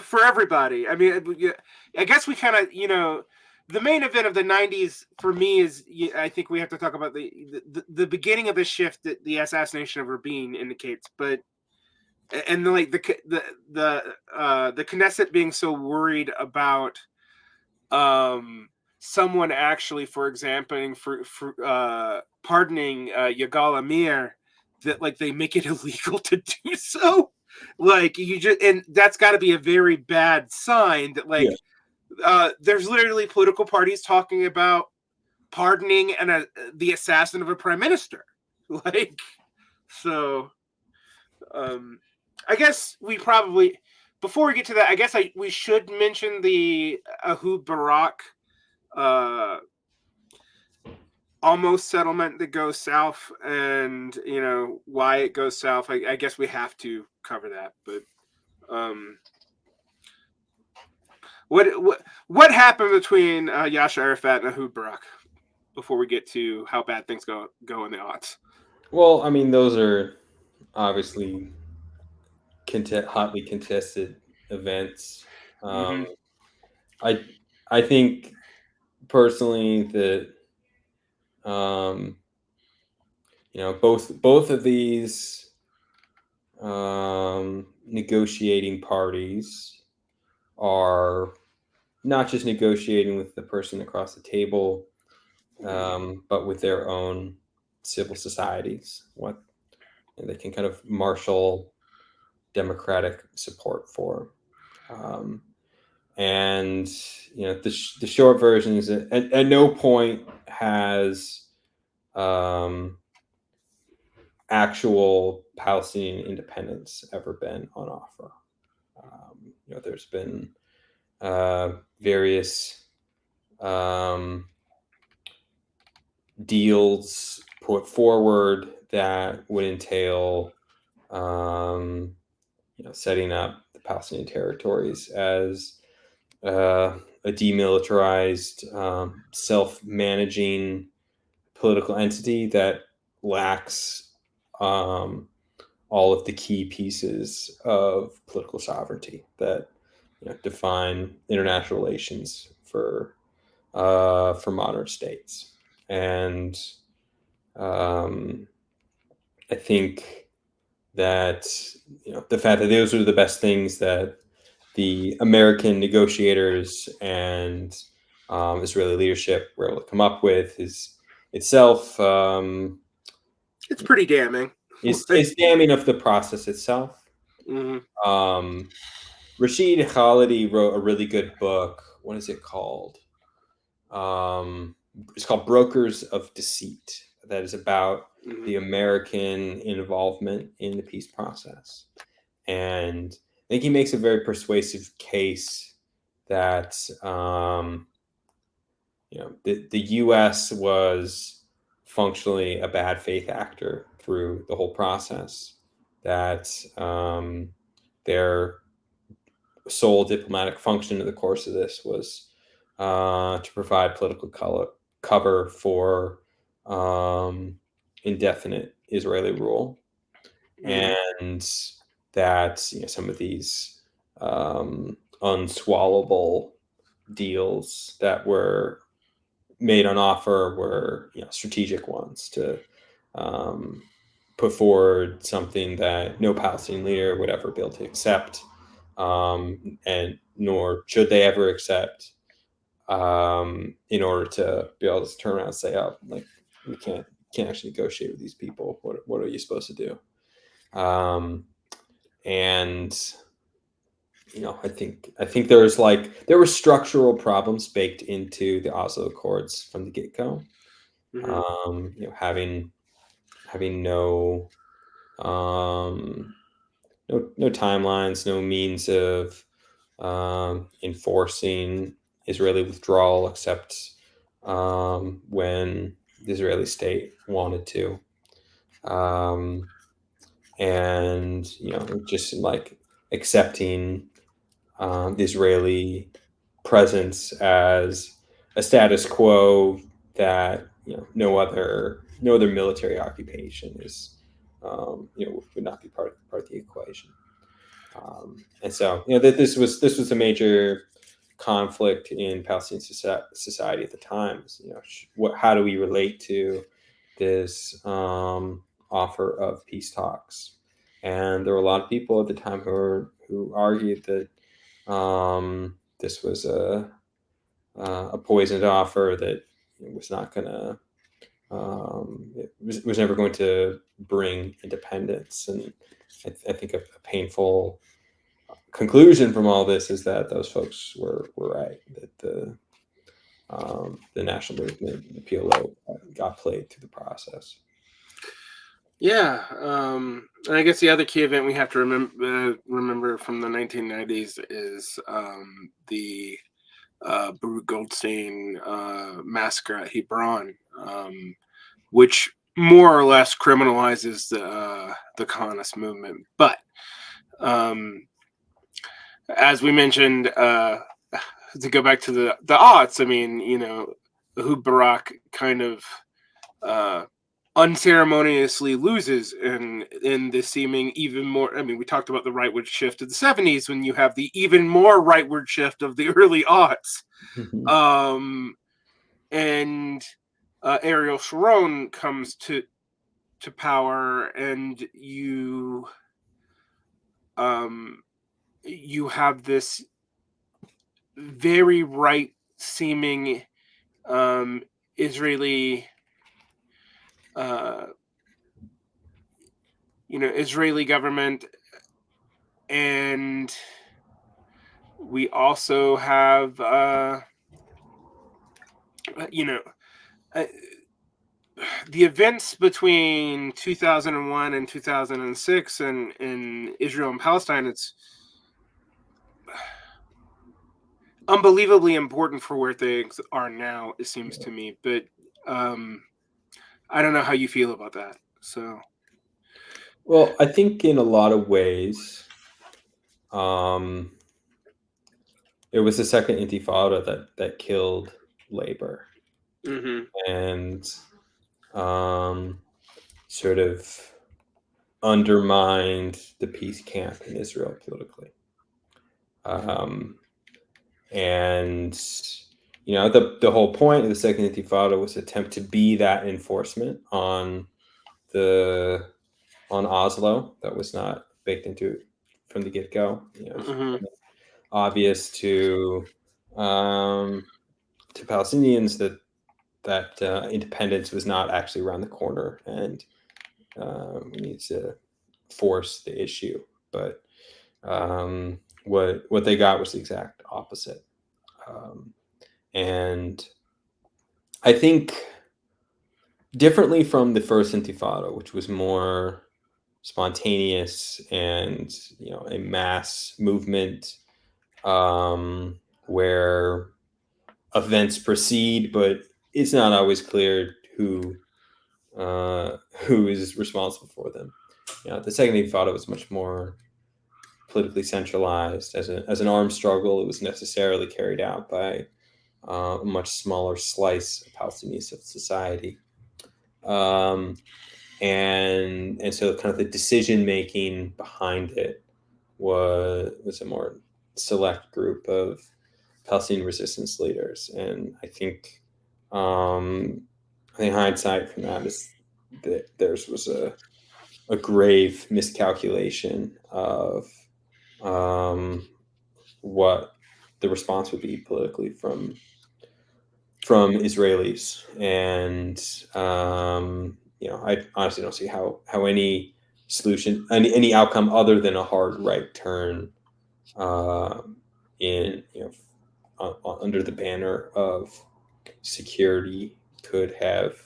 For everybody. I mean, I guess we kind of, the main event of the 90s for me is, I think we have to talk about the beginning of the shift that the assassination of Rabin indicates, but and like the Knesset being so worried about someone actually, for example, pardoning Yigal Amir, that like they make it illegal to do so. Like and that's got to be a very bad sign that like there's literally political parties talking about pardoning the assassin of a prime minister. Like, so I guess we probably, before we get to that, I guess we should mention the Ehud Barak almost settlement that goes south, and why it goes south. I guess we have to cover that. But what happened between Yasser Arafat and Ehud Barak before we get to how bad things go in the aughts? Well, I mean, those are obviously hotly contested events. I think personally that both of these negotiating parties are not just negotiating with the person across the table, but with their own civil societies. What they can kind of marshal democratic support for. And the short version is that at no point has actual Palestinian independence ever been on offer. There's been various deals put forward that would entail setting up the Palestinian territories as a demilitarized, self-managing political entity that lacks all of the key pieces of political sovereignty that define international relations for modern states. And I think that the fact that those are the best things that the American negotiators and Israeli leadership were able to come up with is itself it's pretty damning. It's damning of the process itself. Mm-hmm. Rashid Khalidi wrote a really good book. What is it called? It's called Brokers of Deceit. That is about the American involvement in the peace process. And I think he makes a very persuasive case that the U.S. was functionally a bad faith actor through the whole process. That their sole diplomatic function in the course of this was to provide political cover for indefinite Israeli rule, and that some of these unswallowable deals that were made on offer were strategic ones to put forward something that no Palestinian leader would ever be able to accept, and nor should they ever accept, in order to be able to turn around and say, "Oh, like we can't actually negotiate with these people. What are you supposed to do?" And I think there were structural problems baked into the Oslo Accords from the get-go. Having no no timelines, no means of enforcing Israeli withdrawal except when the Israeli state wanted to, and just like accepting the Israeli presence as a status quo that no other military occupation is would not be part of the equation. And so that this was a major conflict in Palestinian society at the time. How do we relate to this offer of peace talks? And there were a lot of people at the time who argued that this was a poisoned offer that was not going to was never going to bring independence. And I think a painful conclusion from all this is that those folks were right, that the national movement, the PLO, got played through the process. Yeah, and I guess the other key event we have to remember from the 1990s is the Baruch Goldstein massacre at Hebron, which more or less criminalizes the Kahanist movement. But as we mentioned, to go back to the aughts, I mean, Ehud Barak kind of unceremoniously loses in the seeming even more. I mean, we talked about the rightward shift of the 70s, when you have the even more rightward shift of the early aughts. And Ariel Sharon comes to power, and you have this very right seeming Israeli Israeli government, and we also have the events between 2001 and 2006 and in Israel and Palestine. It's unbelievably important for where things are now, it seems to me. But I don't know how you feel about that. So, well, I think in a lot of ways, it was the second Intifada that killed labor, and sort of undermined the peace camp in Israel politically. And the whole point of the second Intifada was to attempt to be that enforcement on Oslo that was not baked into it from the get-go. Obvious to Palestinians that independence was not actually around the corner, and we need to force the issue. But what they got was the exact opposite. And I think differently from the first Intifada, which was more spontaneous and a mass movement, where events proceed, but it's not always clear who is responsible for them. The second Intifada was much more politically centralized. As an armed struggle, it was necessarily carried out by a much smaller slice of Palestinian society. And so kind of the decision making behind it was a more select group of Palestinian resistance leaders. And I think hindsight from that is that theirs was a grave miscalculation of what the response would be politically from Israelis. And I honestly don't see how any solution, any outcome other than a hard right turn in under the banner of security could have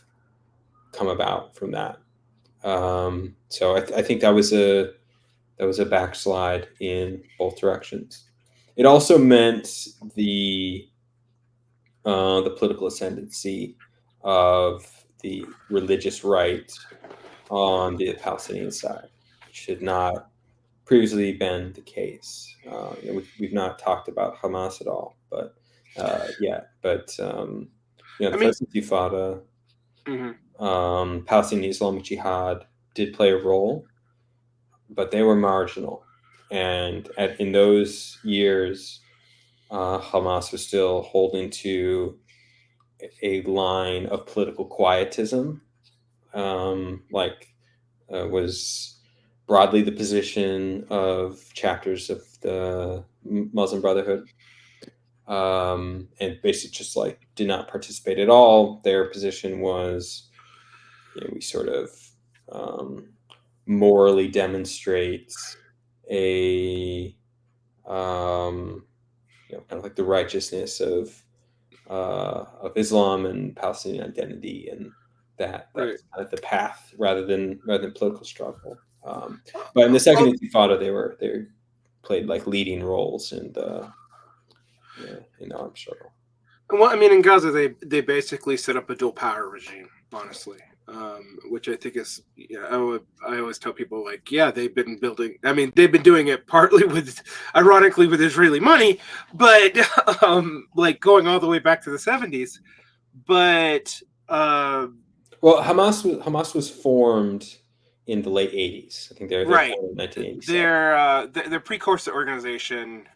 come about from that. So I think that was a backslide in both directions. It also meant the political ascendancy of the religious right on the Palestinian side, which had not previously been the case. We've not talked about Hamas at all, but the first Intifada, Palestinian Islamic Jihad did play a role, but they were marginal. And in those years, Hamas was still holding to a line of political quietism, was broadly the position of chapters of the Muslim Brotherhood, and basically just did not participate at all. Their position was, we sort of morally demonstrate a kind of like the righteousness of Islam and Palestinian identity, and that's kind of the path rather than political struggle. But in the second Intifada, they played leading roles in the armed struggle. Well, I mean, in Gaza, they basically set up a dual power regime, honestly, which I think is, I always tell people, they've been building. I mean, they've been doing it partly ironically, with Israeli money, but going all the way back to the 70s. But Hamas was formed in the late 80s. I think they're formed in 1987. Their precursor organization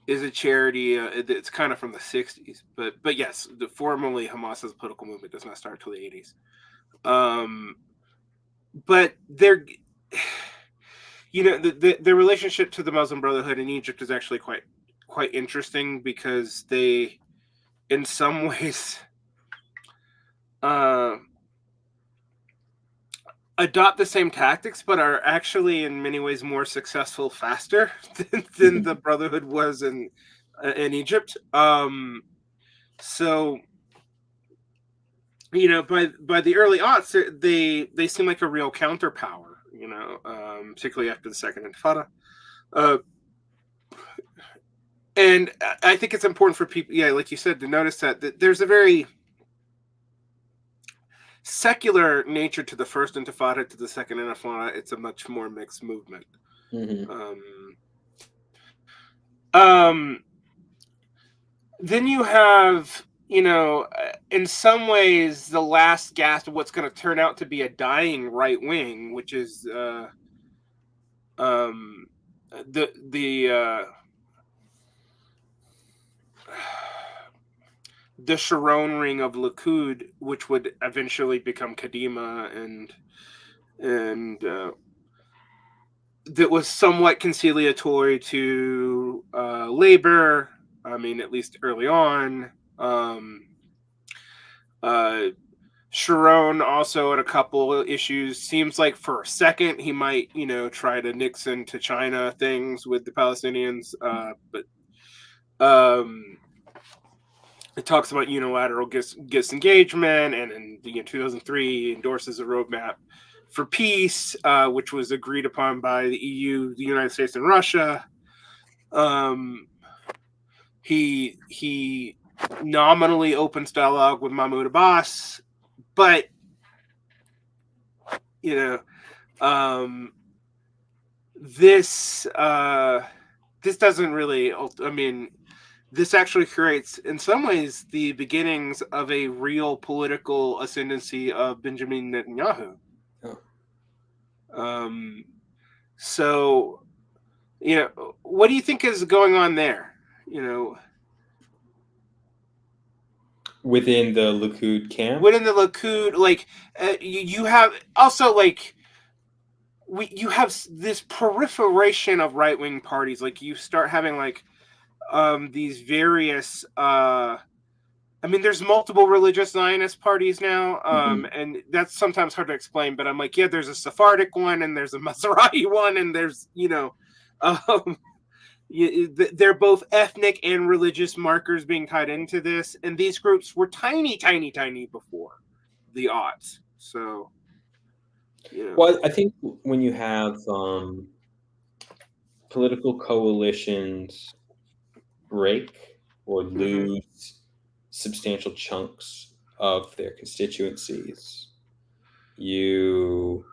is a charity. It's kind of from the 60s, but yes, formally Hamas as a political movement does not start until the 80s. But their relationship to the Muslim Brotherhood in Egypt is actually quite interesting, because they, in some ways, adopt the same tactics, but are actually in many ways more successful faster than the Brotherhood was in Egypt. So, by the early aughts, they seem like a real counterpower, particularly after the Second Intifada. And I think it's important for people, like you said, to notice that there's a very secular nature to the first Intifada. To the Second Intifada, it's a much more mixed movement. Then you have, in some ways, the last gasp of what's going to turn out to be a dying right wing, which is the Sharon ring of Likud, which would eventually become Kadima, and that was somewhat conciliatory to labor. I mean, at least early on. Sharon also had a couple of issues. Seems like for a second he might, try to Nixon to China things with the Palestinians, but it talks about unilateral disengagement, and in 2003 endorses a roadmap for peace, which was agreed upon by the EU, the United States, and Russia. He nominally opens dialogue with Mahmoud Abbas, but this doesn't really. I mean, this actually creates, in some ways, the beginnings of a real political ascendancy of Benjamin Netanyahu. So what do you think is going on there? Within the Likud camp? Within the Likud, like you have also like you have this proliferation of right wing parties. Like you start having like these various. There's multiple religious Zionist parties now, and that's sometimes hard to explain. But I'm like, yeah, there's a Sephardic one, and there's a Maserati one, and there's um, they're both ethnic and religious markers being tied into this, and these groups were tiny, tiny, tiny before the aughts. So, Well, I think when you have political coalitions break or lose substantial chunks of their constituencies, you're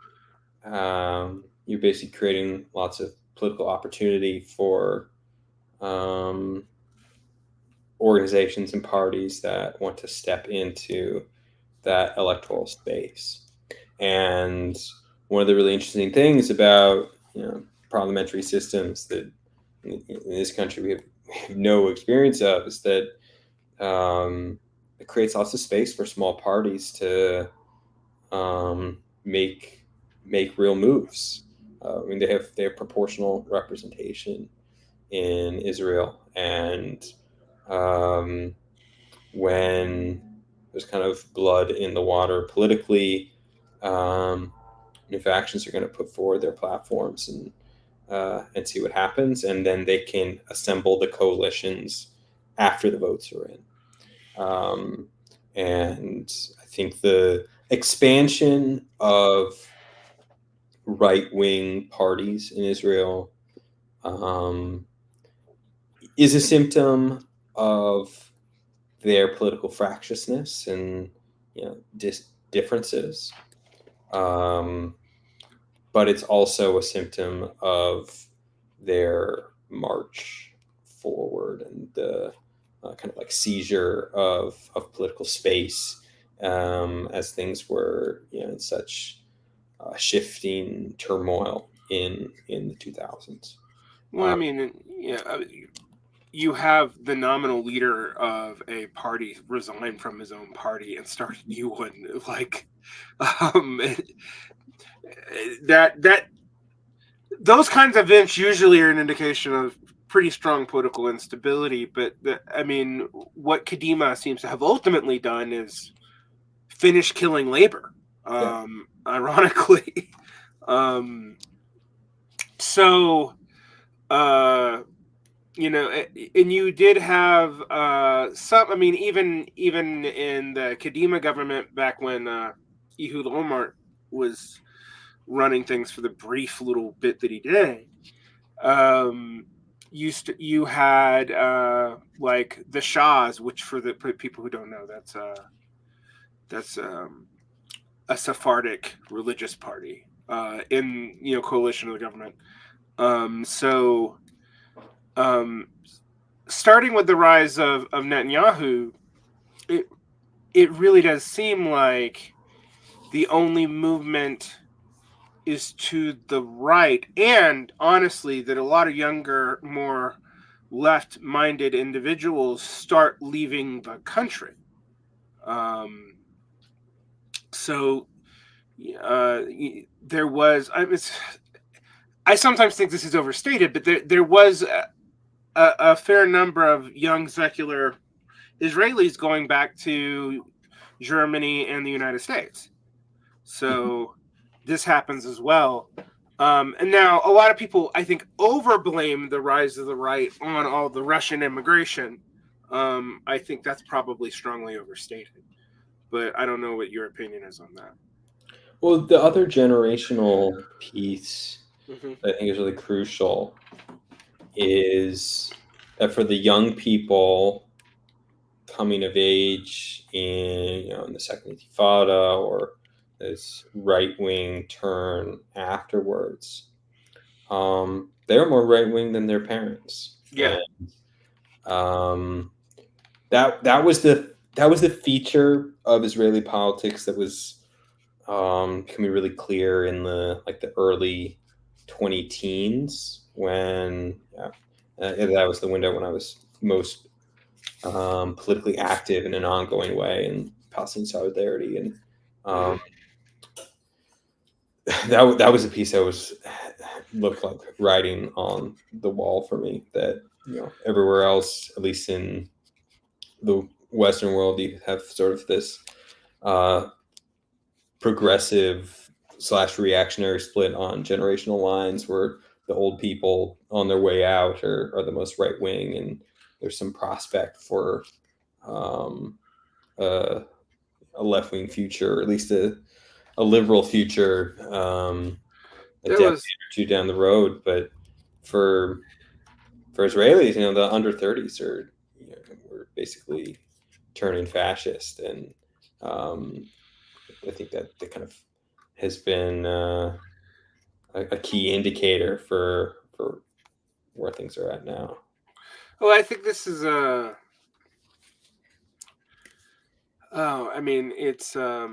basically creating lots of political opportunity for organizations and parties that want to step into that electoral space. And one of the really interesting things about parliamentary systems that in this country we have no experience of is that it creates lots of space for small parties to make real moves. They have proportional representation in Israel, and when there's kind of blood in the water politically, factions are going to put forward their platforms and see what happens, and then they can assemble the coalitions after the votes are in. And I think the expansion of right-wing parties in Israel is a symptom of their political fractiousness and differences. But it's also a symptom of their march forward and the kind of like seizure of political space as things were in such shifting turmoil in the 2000s. Well, you have the nominal leader of a party resign from his own party and start a new one. Like, that those kinds of events usually are an indication of pretty strong political instability. But what Kadima seems to have ultimately done is finish killing labor. Ironically, so. And you did have some. Even in the Kadima government back when Ehud Olmert was running things for the brief little bit that he did, you had like the Shahs, which for the people who don't know, that's a Sephardic religious party in coalition with the government. Starting with the rise of Netanyahu, it really does seem like the only movement is to the right, and honestly, that a lot of younger, more left-minded individuals start leaving the country. There was. I sometimes think this is overstated, but there was a fair number of young secular Israelis going back to Germany and the United States. So this happens as well. And now a lot of people, I think, overblame the rise of the right on all the Russian immigration. I think that's probably strongly overstated. But I don't know what your opinion is on that. Well, the other generational piece that I think is really crucial is that for the young people coming of age in the Second Intifada or this right-wing turn afterwards, they're more right-wing than their parents. Yeah. And, that was the feature of Israeli politics that was becoming really clear in the early 2010s when that was the window when I was most politically active in an ongoing way in Palestinian solidarity, and that was a piece that looked like writing on the wall for me. That everywhere else, at least in the Western world, you have sort of this progressive / reactionary split on generational lines, where the old people on their way out are the most right wing, and there's some prospect for a left wing future, or at least a liberal future, a decade or two down the road. But for Israelis, the under 30s were basically turning fascist, and I think that kind of has been a key indicator for where things are at now. Well, I think this is I mean, it's I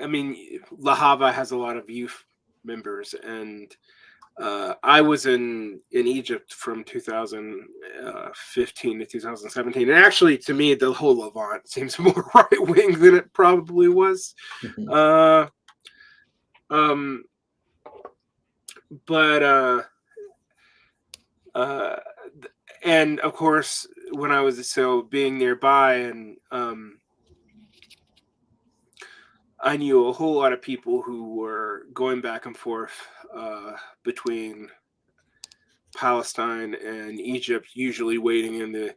mean, Lahava has a lot of youth members, and I was in Egypt from 2015 to 2017, and actually, to me, the whole Levant seems more right wing than it probably was. But and of course, when I was being nearby, and I knew a whole lot of people who were going back and forth between Palestine and Egypt, usually waiting in the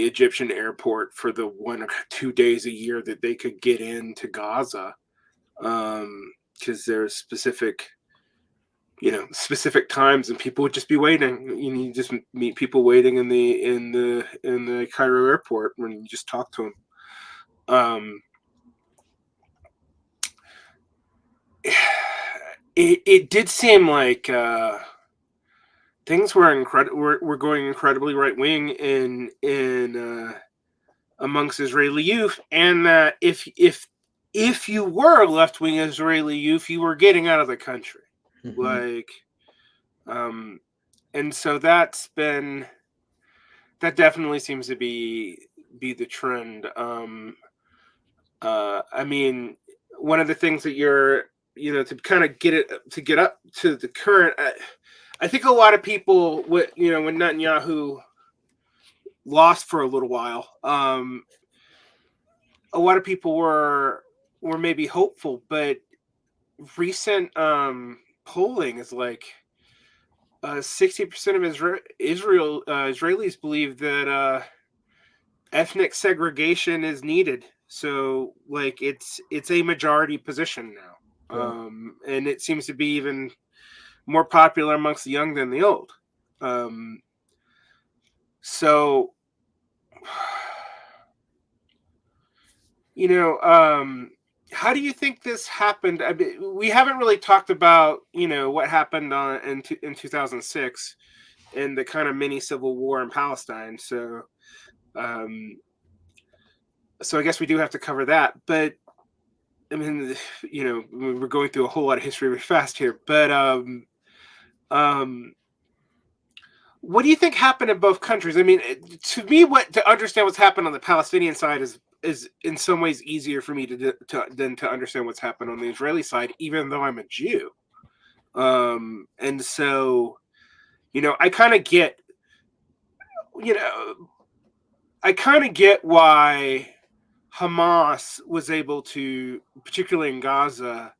Egyptian airport for the 1 or 2 days a year that they could get into Gaza, because there's specific times, and people would just be waiting. You just meet people waiting in the Cairo airport when you just talk to them. It did seem like things were going incredibly right wing in amongst Israeli youth, and that if you were a left wing Israeli youth, you were getting out of the country. And so that definitely seems to be the trend. I mean, one of the things that you're to kind of get up to the current, I think a lot of people when Netanyahu lost for a little while, a lot of people were maybe hopeful, but recent polling is like 60% of Israelis believe that ethnic segregation is needed. So like it's a majority position now. And it seems to be even more popular amongst the young than the old. So how do you think this happened? I mean, we haven't really talked about what happened in 2006 in the kind of mini civil war in Palestine. So I guess we do have to cover that. But I mean, we're going through a whole lot of history really fast here. But what do you think happened in both countries? I mean, to me, to understand what's happened on the Palestinian side is in some ways easier for me than to understand what's happened on the Israeli side, even though I'm a Jew. And so, I kind of get, why Hamas was able to, particularly in Gaza,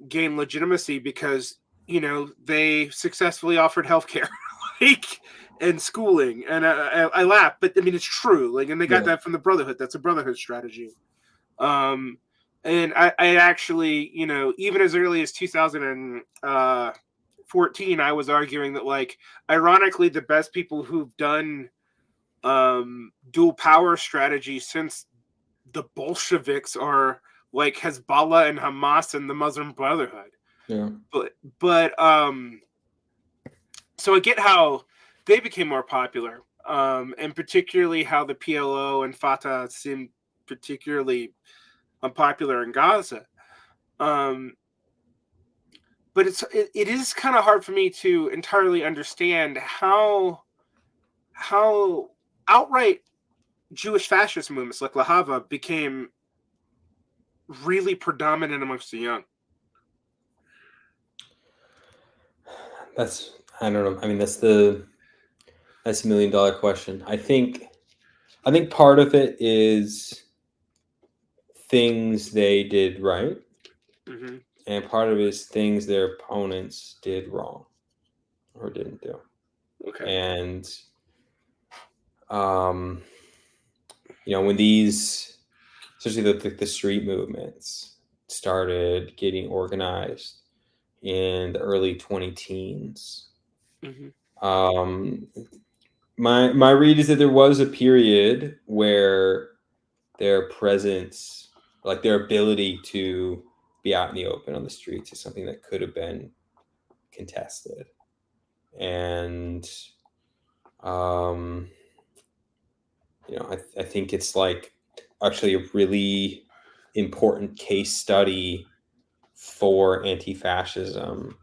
gain legitimacy, because they successfully offered healthcare, and schooling, and I laugh, but I mean it's true. And they got that from the Brotherhood. That's a Brotherhood strategy. And I actually, even as early as 2014, I was arguing that, ironically, the best people who've done dual power strategy since the Bolsheviks are Hezbollah and Hamas and the Muslim Brotherhood. But so I get how they became more popular. and particularly how the PLO and Fatah seem particularly unpopular in Gaza. But it is kind of hard for me to entirely understand how outright Jewish fascist movements like Lahava became really predominant amongst the young. I don't know. I mean, that's a $1 million question. I think part of it is things they did right, Mm-hmm. and part of it is things their opponents did wrong or didn't do. Okay. And when these, especially the street movements, started getting organized in the early 2010s. Mm-hmm. My read is that there was a period where their presence, like their ability to be out in the open on the streets, is something that could have been contested. And I think it's like actually a really important case study for anti-fascism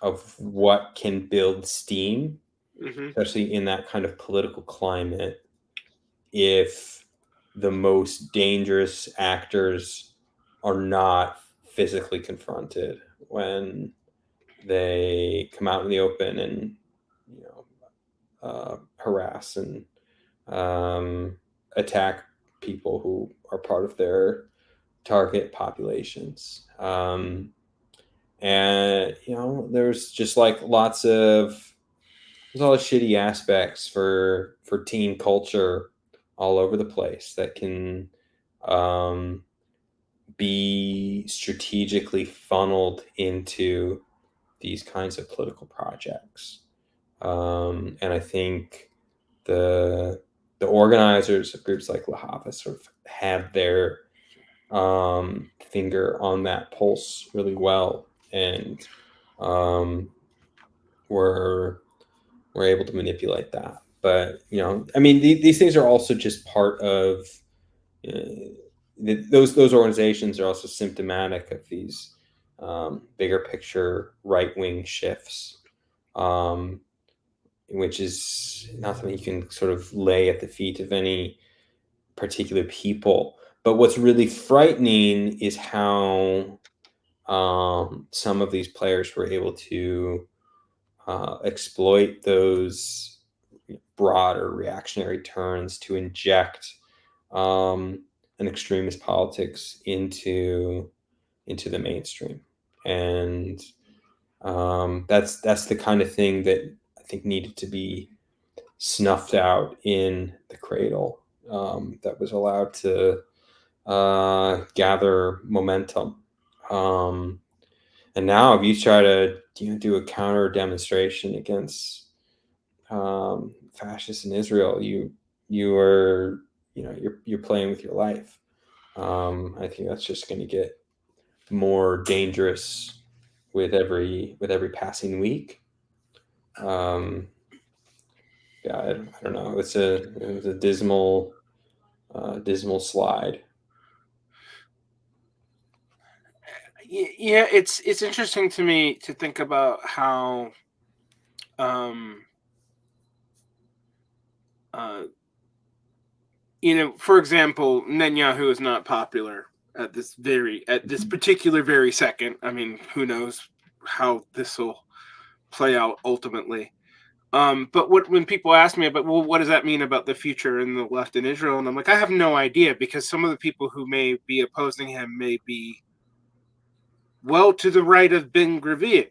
of what can build steam, Mm-hmm. especially in that kind of political climate, if the most dangerous actors are not physically confronted when they come out in the open and harass and attack people who are part of their target populations. And there's just like there's all the shitty aspects for teen culture all over the place that can be strategically funneled into these kinds of political projects. And I think the organizers of groups like Lahava sort of had their finger on that pulse really well, and were able to manipulate that. But I mean, these things are also just part of those organizations are also symptomatic of these bigger picture right wing shifts, which is not something you can sort of lay at the feet of any particular people. But what's really frightening is how some of these players were able to exploit those broader reactionary turns to inject an extremist politics into the mainstream. And that's the kind of thing that I think needed to be snuffed out in the cradle, that was allowed to gather momentum. And now if you try to do a counter demonstration against fascists in Israel, you are you're playing with your life. I think that's just going to get more dangerous with every passing week. Yeah, I don't know. It was a dismal slide. Yeah, it's interesting to me to think about how for example, Netanyahu is not popular at this particular very second. I mean, who knows how this will play out ultimately. But when people ask me about, well, what does that mean about the future in the left in Israel? And I'm like, I have no idea, because some of the people who may be opposing him may be well to the right of Ben Gvir.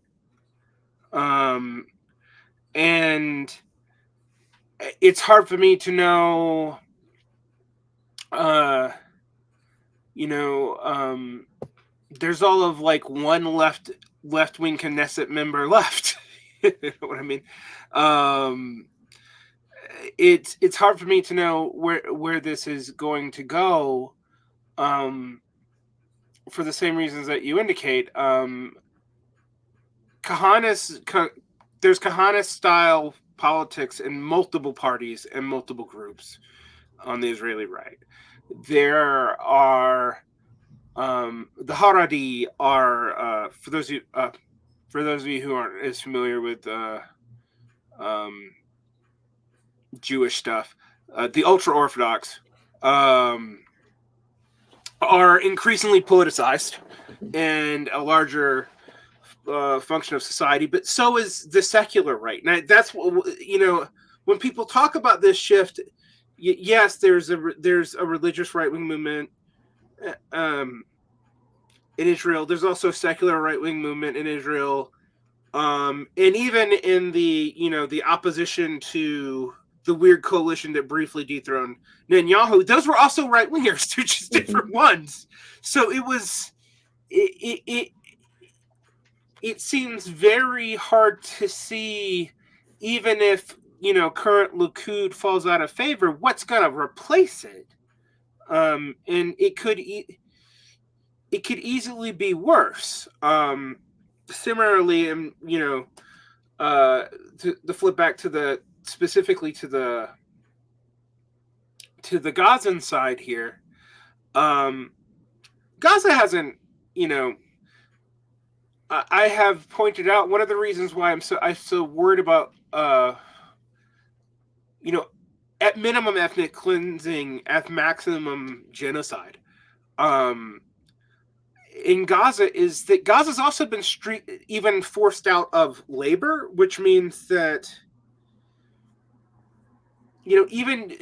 And it's hard for me to know, there's all of like one left wing Knesset member left. You know what I mean? It's hard for me to know where this is going to go, for the same reasons that you indicate. There's Kahanis style politics in multiple parties and multiple groups on the Israeli right. There are the Haredi are for those of you who aren't as familiar with Jewish stuff, the ultra Orthodox are increasingly politicized and a larger function of society, but so is the secular right. Now, that's what, you know, when people talk about this shift, yes, there's a religious right-wing movement in Israel. There's also a secular right-wing movement in Israel, and even in the, you know, the opposition to the weird coalition that briefly dethroned Netanyahu, those were also right-wingers. They're just different ones. So it seems very hard to see, even if, you know, current Likud falls out of favor, what's going to replace it. And it could easily be worse. Similarly, and, you know, to flip back to the specifically to the Gazan side here, Gaza hasn't, you know, I have pointed out one of the reasons why I'm so worried about, you know, at minimum ethnic cleansing, at maximum genocide, in Gaza, is that Gaza's also been even forced out of labor, which means that, you know, even,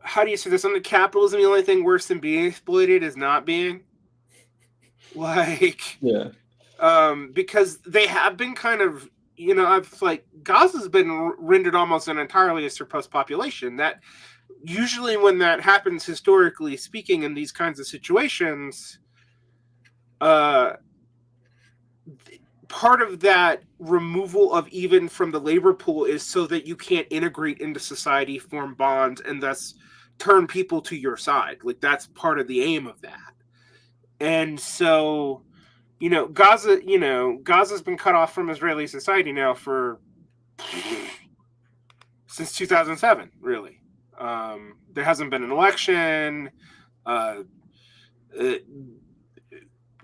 how do you say this? Under capitalism, the only thing worse than being exploited is not being. Like, yeah, because they have been kind of, you know, Gaza's been rendered almost an entirely a surplus population. That usually, when that happens, historically speaking, in these kinds of situations, part of that removal of even from the labor pool is so that you can't integrate into society, form bonds, and thus turn people to your side. Like, that's part of the aim of that. And so, you know, Gaza's been cut off from Israeli society now since 2007, really. There hasn't been an election.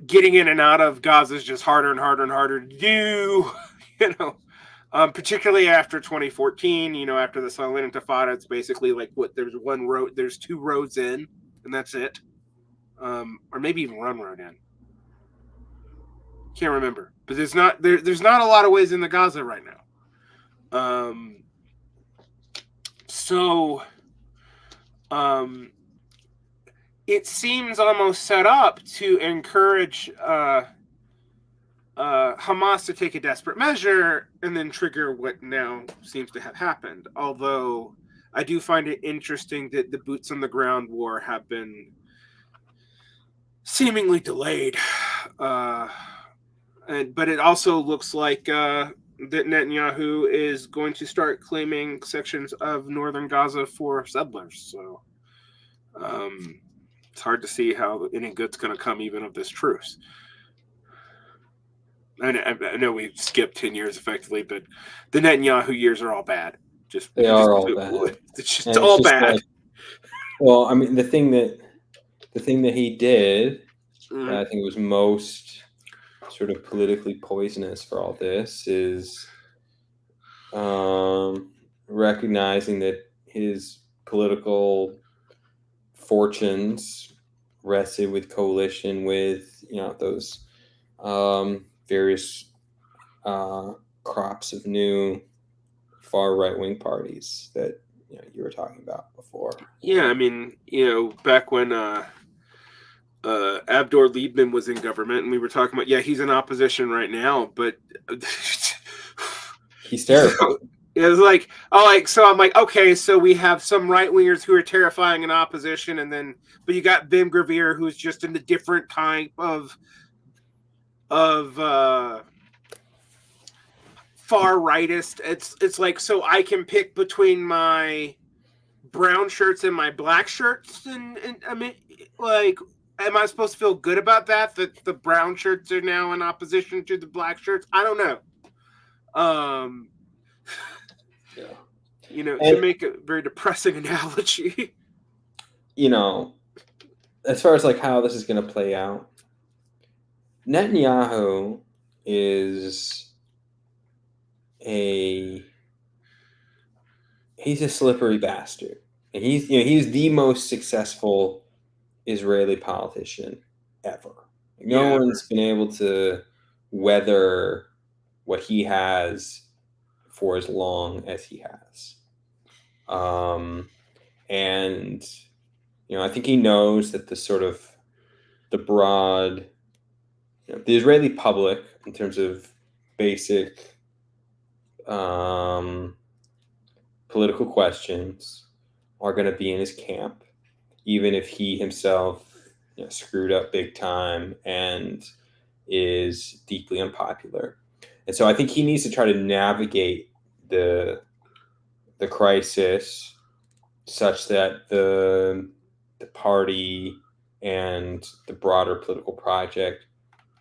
Getting in and out of Gaza is just harder and harder and harder to do, you know, particularly after 2014, you know, after the silent Intifada. It's basically like, there's 2 roads in, and that's it. Or maybe even one road in. Can't remember, but there's not a lot of ways in the Gaza right now. So it seems almost set up to encourage Hamas to take a desperate measure and then trigger what now seems to have happened. Although I do find it interesting that the boots on the ground war have been seemingly delayed. But it also looks like that Netanyahu is going to start claiming sections of northern Gaza for settlers. So it's hard to see how any good's going to come even of this truce. I know we skipped 10 years effectively, but the Netanyahu years are all bad. They are all bad. It's just all bad. Like, well, I mean, the thing that he did, that I think was most sort of politically poisonous for all this, is recognizing that his political fortunes rested with coalition with, you know, those various crops of new far right-wing parties that, you know, you were talking about before. Yeah, I mean, you know, back when Avigdor Lieberman was in government, and we were talking about, yeah, he's in opposition right now, but he's terrible. It was like, so I'm like, okay, so we have some right-wingers who are terrifying in opposition, and then, but you got Bim Gravir, who's just in a different type of far rightist. It's like, so I can pick between my brown shirts and my black shirts, and I mean, like, am I supposed to feel good about that the brown shirts are now in opposition to the black shirts? I don't know. Yeah. To make a very depressing analogy. As far as like how this is going to play out, Netanyahu is he's a slippery bastard. And he's the most successful Israeli politician ever. No one's been able to weather what he has for as long as he has. And I think he knows that the broad, the Israeli public, in terms of basic political questions, are going to be in his camp, even if he himself screwed up big time and is deeply unpopular. And so I think he needs to try to navigate the crisis such that the party and the broader political project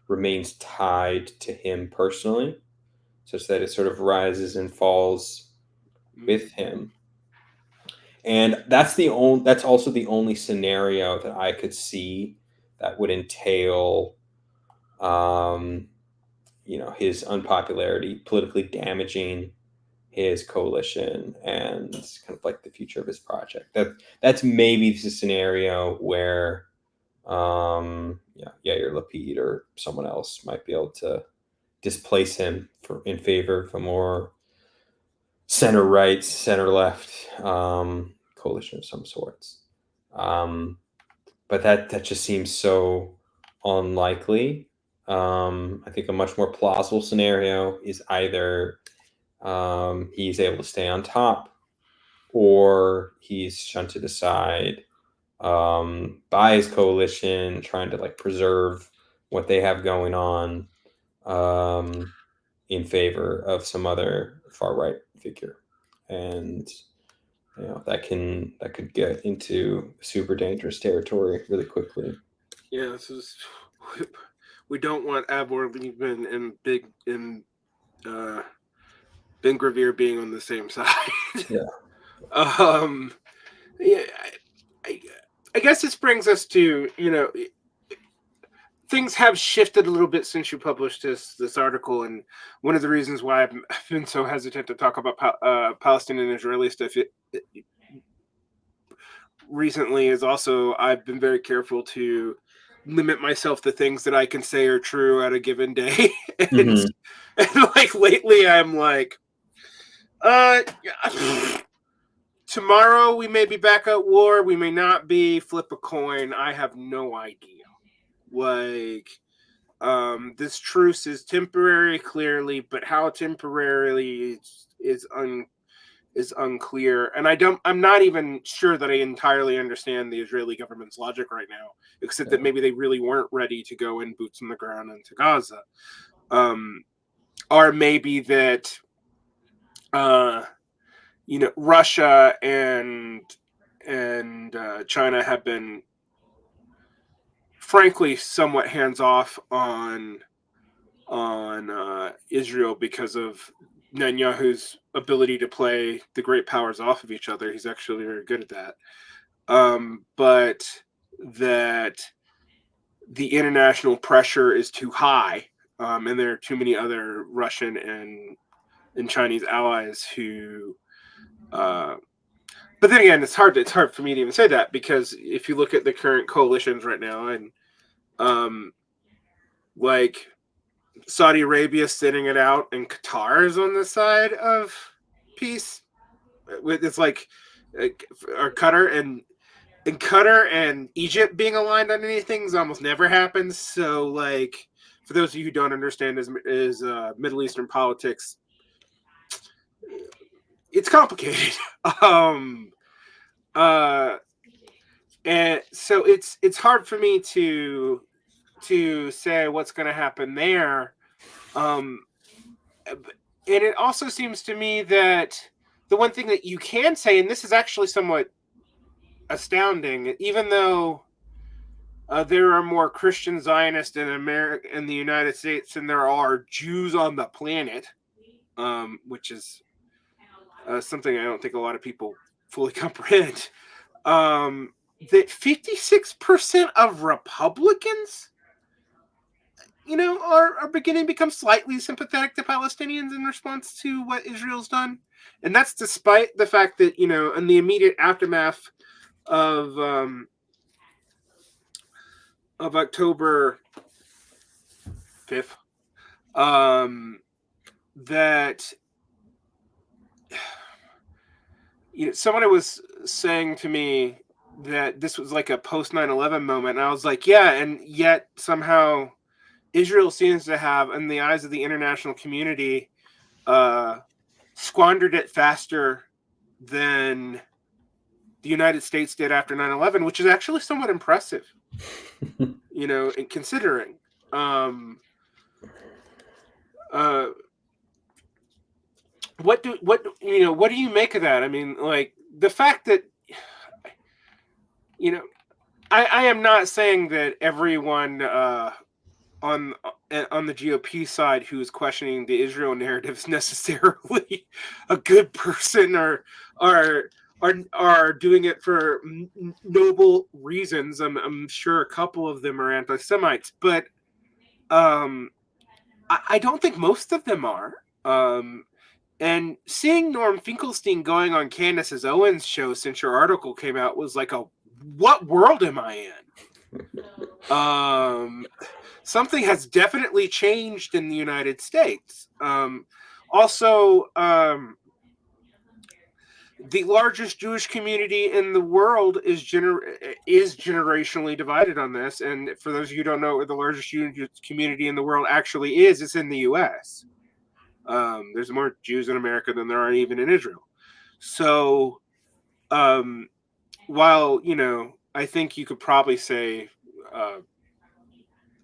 remains tied to him personally, such that it sort of rises and falls with him. And that's also the only scenario that I could see that would entail his unpopularity politically damaging his coalition and kind of like the future of his project. That's maybe the scenario where Yair Lapid or someone else might be able to displace him in favor of a more center right, center left coalition of some sorts. But that just seems so unlikely. I think a much more plausible scenario is either he's able to stay on top, or he's shunted aside by his coalition, trying to like preserve what they have going on in favor of some other far right figure. And that could get into super dangerous territory really quickly. Yeah, we don't want Abor Liebman and Ben Gravir being on the same side. Yeah. Yeah, I guess this brings us to, things have shifted a little bit since you published this article, and one of the reasons why I've been so hesitant to talk about Palestinian and Israeli stuff recently is also I've been very careful to limit myself to things that I can say are true at a given day. and like lately I'm like, tomorrow we may be back at war, we may not be, flip a coin, I have no idea. Like, this truce is temporary, clearly, but how temporarily is unclear, and I'm not even sure that I entirely understand the Israeli government's logic right now, except that maybe they really weren't ready to go in boots on the ground into Gaza, or maybe that Russia and China have been frankly somewhat hands off on Israel because of Netanyahu's ability to play the great powers off of each other. He's actually very good at that. But that the international pressure is too high, and there are too many other Russian and Chinese allies who. But then again, it's hard for me to even say that, because if you look at the current coalitions right now, and like Saudi Arabia sitting it out, and Qatar is on the side of peace. It's like or Qatar and Egypt being aligned on anything almost never happens. So, like, for those of you who don't understand is Middle Eastern politics, it's complicated. And so it's hard for me to say what's going to happen there. And it also seems to me that the one thing that you can say, and this is actually somewhat astounding, even though there are more Christian Zionists in the United States than there are Jews on the planet, which is something I don't think a lot of people fully comprehend. That 56% of Republicans, are beginning to become slightly sympathetic to Palestinians in response to what Israel's done. And that's despite the fact that, in the immediate aftermath of October 5th, that somebody was saying to me that this was like a post 9/11 moment, and I was like, yeah, and yet somehow Israel seems to have, in the eyes of the international community, squandered it faster than the United States did after 9/11, which is actually somewhat impressive, in considering. What do you make of that? I mean, like, the fact that I am not saying that everyone on the GOP side who is questioning the Israel narrative is necessarily a good person or are doing it for noble reasons. I'm sure a couple of them are anti-Semites, but I don't think most of them are. And seeing Norm Finkelstein going on Candace Owens' show since your article came out was like what world am I in? Something has definitely changed in the United States. Also, the largest Jewish community in the world is generationally divided on this. And for those of you who don't know where the largest Jewish community in the world actually is, it's in the U.S. There's more Jews in America than there are even in Israel. So, while, I think you could probably say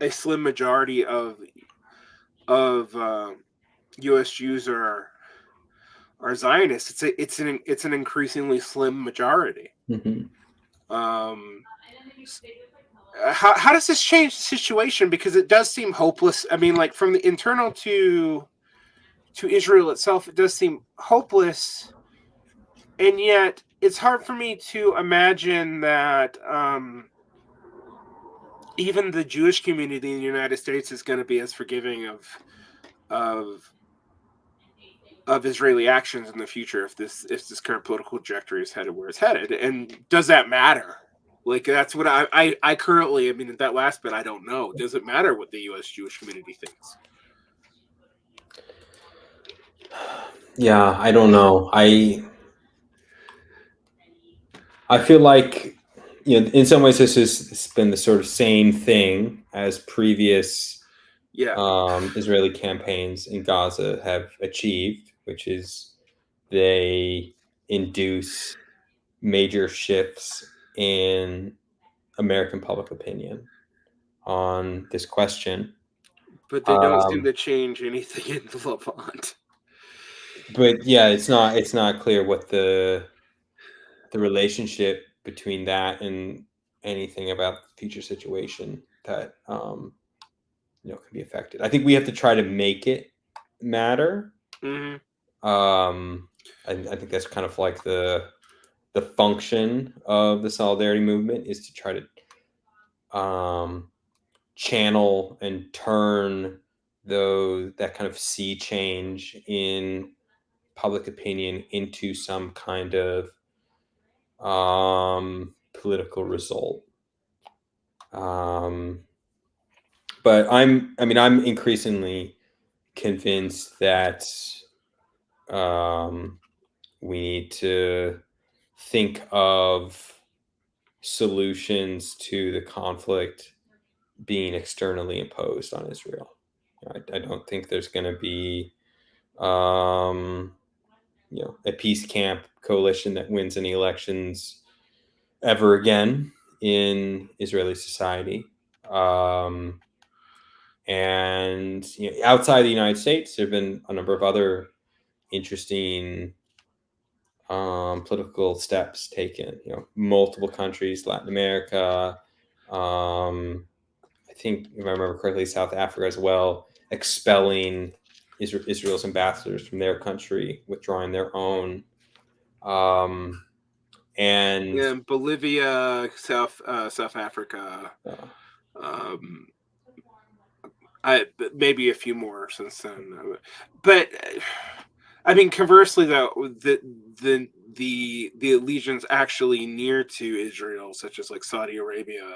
a slim majority of U.S. Jews are Zionists, it's an increasingly slim majority. Mm-hmm. How does this change the situation? Because it does seem hopeless. I mean, like, from the internal to Israel itself, it does seem hopeless, and yet it's hard for me to imagine that even the Jewish community in the United States is going to be as forgiving of Israeli actions in the future if this current political trajectory is headed where it's headed. And does that matter? Like, that's what I currently, I mean, that last bit, I don't know. Does it matter what the U.S. Jewish community thinks? Yeah, I don't know. I feel like, in some ways this has been the sort of same thing as previous Israeli campaigns in Gaza have achieved, which is they induce major shifts in American public opinion on this question. But they don't seem to change anything in the Levant. But yeah, it's not clear what the relationship between that and anything about the future situation that can be affected. I think we have to try to make it matter. Mm-hmm. I think that's kind of like the function of the solidarity movement, is to try to channel and turn that kind of sea change in public opinion into some kind of political result. But I'm increasingly convinced that we need to think of solutions to the conflict being externally imposed on Israel. I don't think there's going to be a peace camp coalition that wins any elections ever again in Israeli society. And outside the United States, there have been a number of other interesting political steps taken. Multiple countries, Latin America, I think, if I remember correctly, South Africa as well, expelling Israel's ambassadors from their country, withdrawing their own. And yeah, Bolivia, South Africa, maybe a few more since then. But I mean, conversely, though, the allegiance actually near to Israel, such as like Saudi Arabia,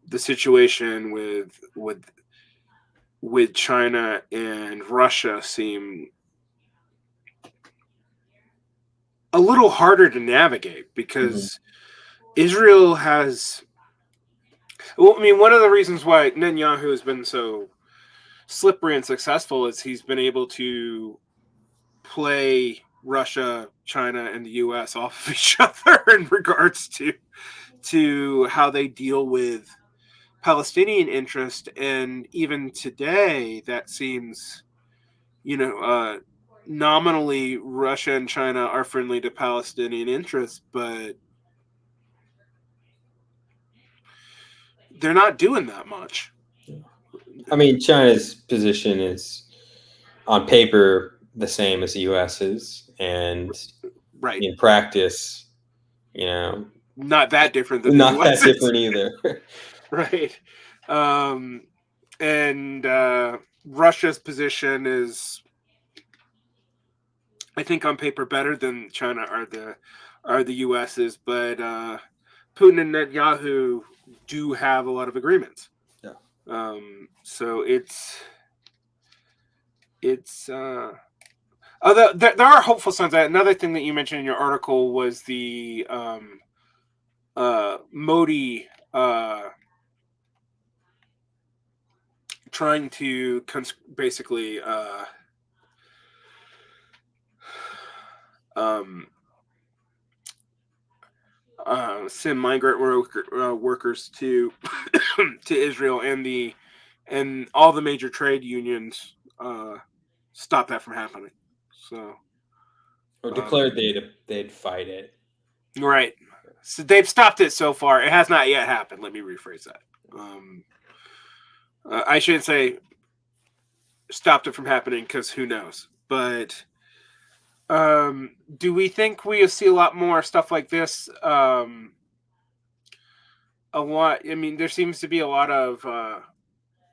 the situation with China and Russia seem a little harder to navigate because Israel has. Well, I mean, one of the reasons why Netanyahu has been so slippery and successful is he's been able to play Russia, China, and the U.S. off of each other in regards to how they deal with Palestinian interest. And even today, that seems, nominally Russia and China are friendly to Palestinian interests, but they're not doing that much. I mean, China's position is on paper the same as the U.S.'s, and right, in practice, not that different than not the that US's. different either. Right. And Russia's position is, I think, on paper better than China are the US's, but Putin and Netanyahu do have a lot of agreements. Yeah. So although there are hopeful signs. Another thing that you mentioned in your article was the Modi trying to basically send migrant workers to to Israel, and all the major trade unions stop that from happening. So, or declared they'd fight it. Right. So they've stopped it so far. It has not yet happened. Let me rephrase that. I shouldn't say stopped it from happening because who knows. But do we think we'll see a lot more stuff like this? A lot. I mean, there seems to be a lot of,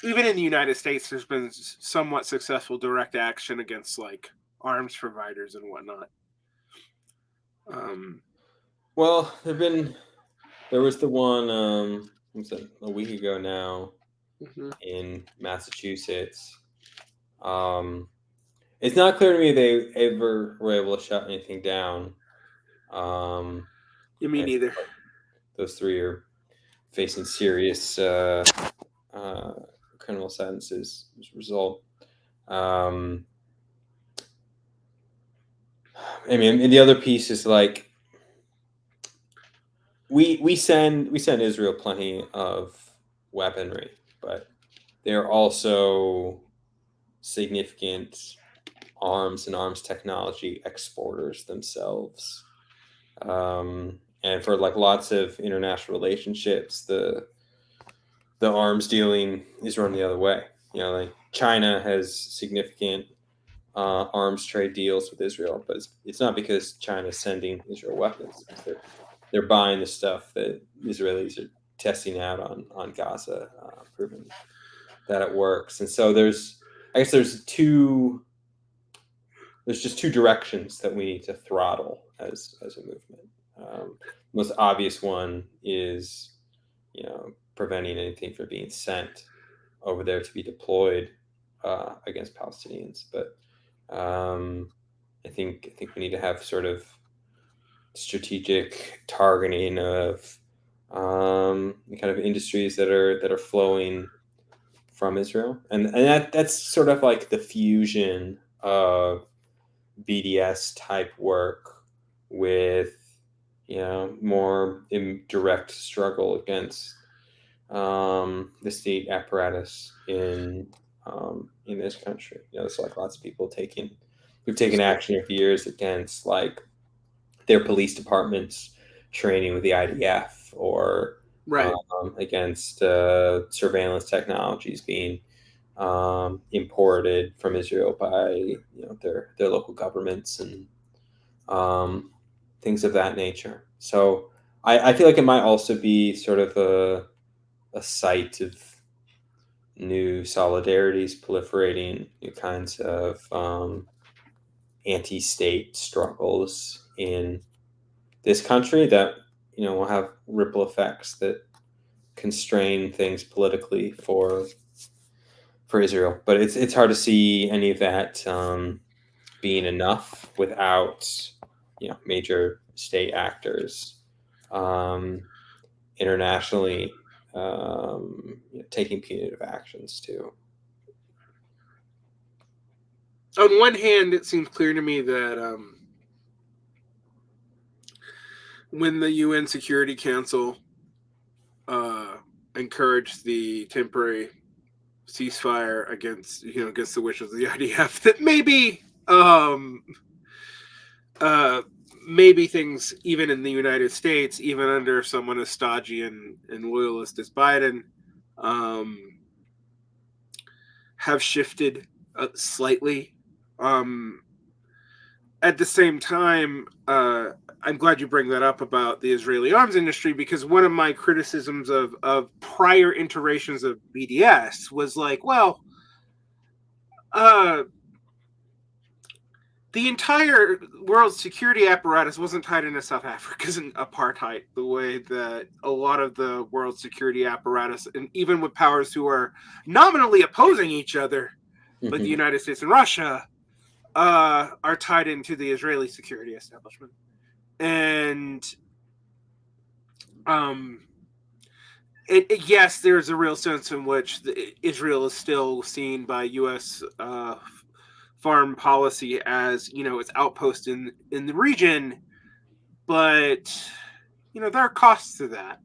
even in the United States, there's been somewhat successful direct action against like arms providers and whatnot. Well, there was the one was it a week ago now in Massachusetts. It's not clear to me they ever were able to shut anything down. Me neither. Those three are facing serious criminal sentences as a result. I mean, and the other piece is like we send Israel plenty of weaponry, but they're also significant arms and arms technology exporters themselves. And for like lots of international relationships, the arms dealing is run the other way. Like China has significant arms trade deals with Israel, but it's not because China's sending Israel weapons. They're buying the stuff that Israelis are testing out on Gaza, proving that it works. And so there's just two directions that we need to throttle as a movement. Most obvious one is, preventing anything from being sent over there to be deployed against Palestinians. But I think we need to have sort of strategic targeting of kind of industries that are flowing from Israel, and that's sort of like the fusion of BDS type work with more direct struggle against the state apparatus in this country. There's like lots of people we've taken action for years against like their police departments training with the IDF or Right. Against surveillance technologies being imported from Israel by their local governments and things of that nature. So I feel like it might also be sort of a site of new solidarities proliferating, new kinds of anti-state struggles in this country that will have ripple effects that constrain things politically for Israel. But it's hard to see any of that being enough without major state actors internationally taking punitive actions too. On one hand, it seems clear to me that when the UN Security Council encouraged the temporary ceasefire against the wishes of the IDF, that maybe things even in the United States, even under someone as stodgy and loyalist as Biden, have shifted slightly. At the same time, I'm glad you bring that up about the Israeli arms industry, because one of my criticisms of prior iterations of BDS was like, well, the entire world security apparatus wasn't tied into South Africa's apartheid the way that a lot of the world security apparatus, and even with powers who are nominally opposing each other, like the United States and Russia, are tied into the Israeli security establishment. And yes, there's a real sense in which Israel is still seen by U.S. Foreign policy as its outpost in the region, but there are costs to that,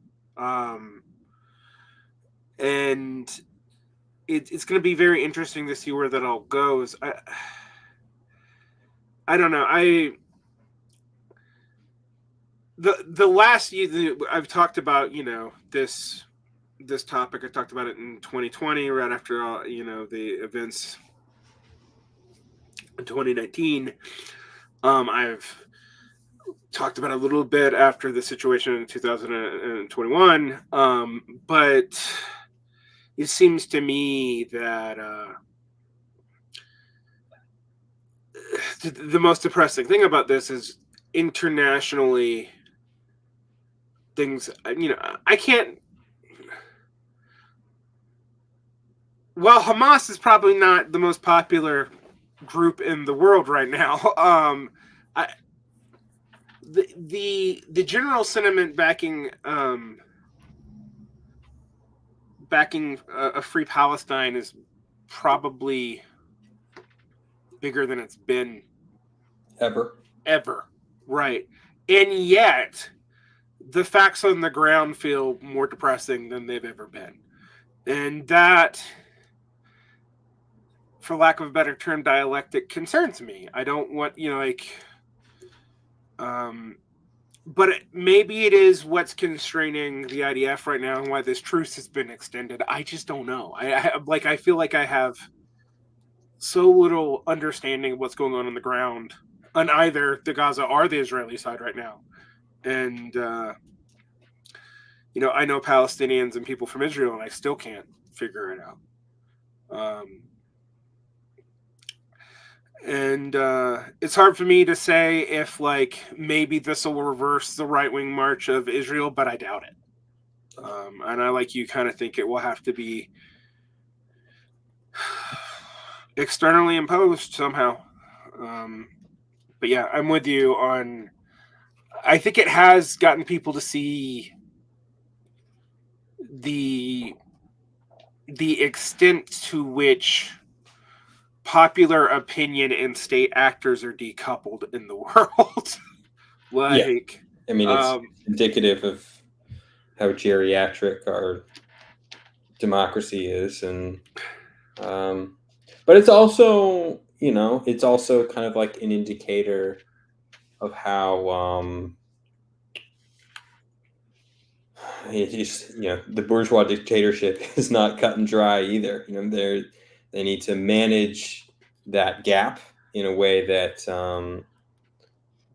and it's going to be very interesting to see where that all goes. I don't know. The last year I've talked about this topic. I talked about it in 2020, right after the events in 2019. I've talked about it a little bit after the situation in 2021, but it seems to me that the most depressing thing about this is internationally things. I can't. Well, Hamas is probably not the most popular group in the world right now. The general sentiment backing a free Palestine is probably bigger than it's been ever, right? And yet the facts on the ground feel more depressing than they've ever been, and that, for lack of a better term, dialectic concerns me. I don't want but maybe it is what's constraining the IDF right now and why this truce has been extended. I just don't know. I feel like I have so little understanding of what's going on the ground on either the Gaza or the Israeli side right now. And, I know Palestinians and people from Israel, and I still can't figure it out. And it's hard for me to say if maybe this will reverse the right-wing march of Israel, but I doubt it. And I, like you, kind of think it will have to be externally imposed somehow. But yeah, I'm with you on. I think it has gotten people to see the extent to which popular opinion and state actors are decoupled in the world. I mean, it's indicative of how geriatric our democracy is, and but it's also kind of like an indicator of how it's just, the bourgeois dictatorship is not cut and dry either. They need to manage that gap in a way that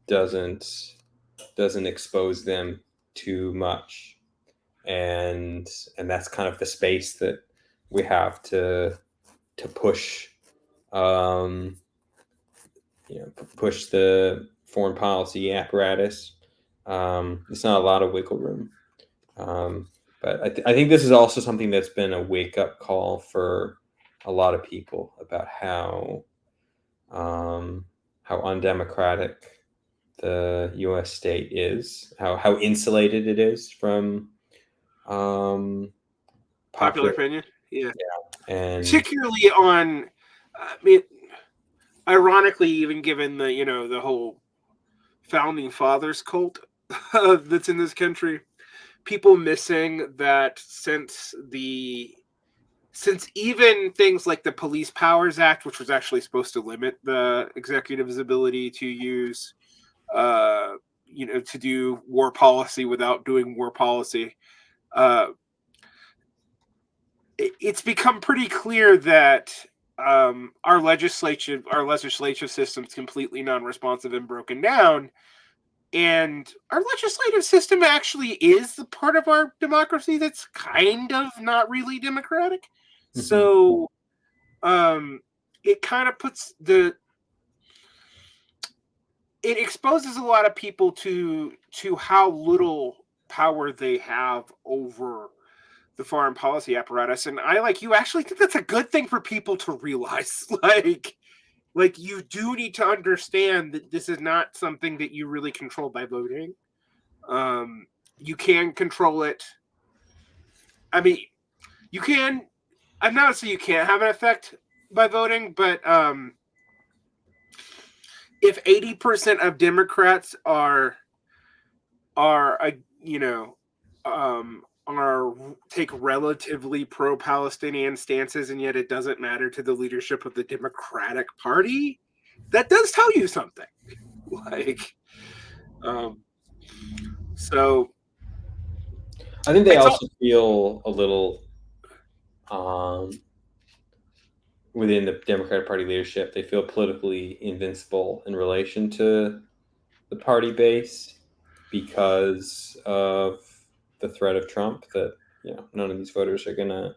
doesn't expose them too much, and that's kind of the space that we have to push, push the foreign policy apparatus. It's not a lot of wiggle room. But I think this is also something that's been a wake-up call for a lot of people about how undemocratic the U.S. state is, how insulated it is from Popular opinion. Yeah. And particularly on, I mean, ironically, even given the the whole founding fathers cult that's in this country, people missing that since even things like the Police Powers Act, which was actually supposed to limit the executive's ability to use, to do war policy without doing war policy, it's become pretty clear that our legislative system is completely non-responsive and broken down. And our legislative system actually is the part of our democracy that's kind of not really democratic. Mm-hmm. So it kind of it exposes a lot of people to how little power they have over the foreign policy apparatus. And I, like you, actually think that's a good thing for people to realize. Like you do need to understand that this is not something that you really control by voting. You can control it. I mean, you can. I'm not saying you can't have an effect by voting, but if 80% of Democrats take relatively pro-Palestinian stances, and yet it doesn't matter to the leadership of the Democratic Party, that does tell you something. So I think they also feel a little within the Democratic Party leadership, they feel politically invincible in relation to the party base because of the threat of Trump, that none of these voters are going to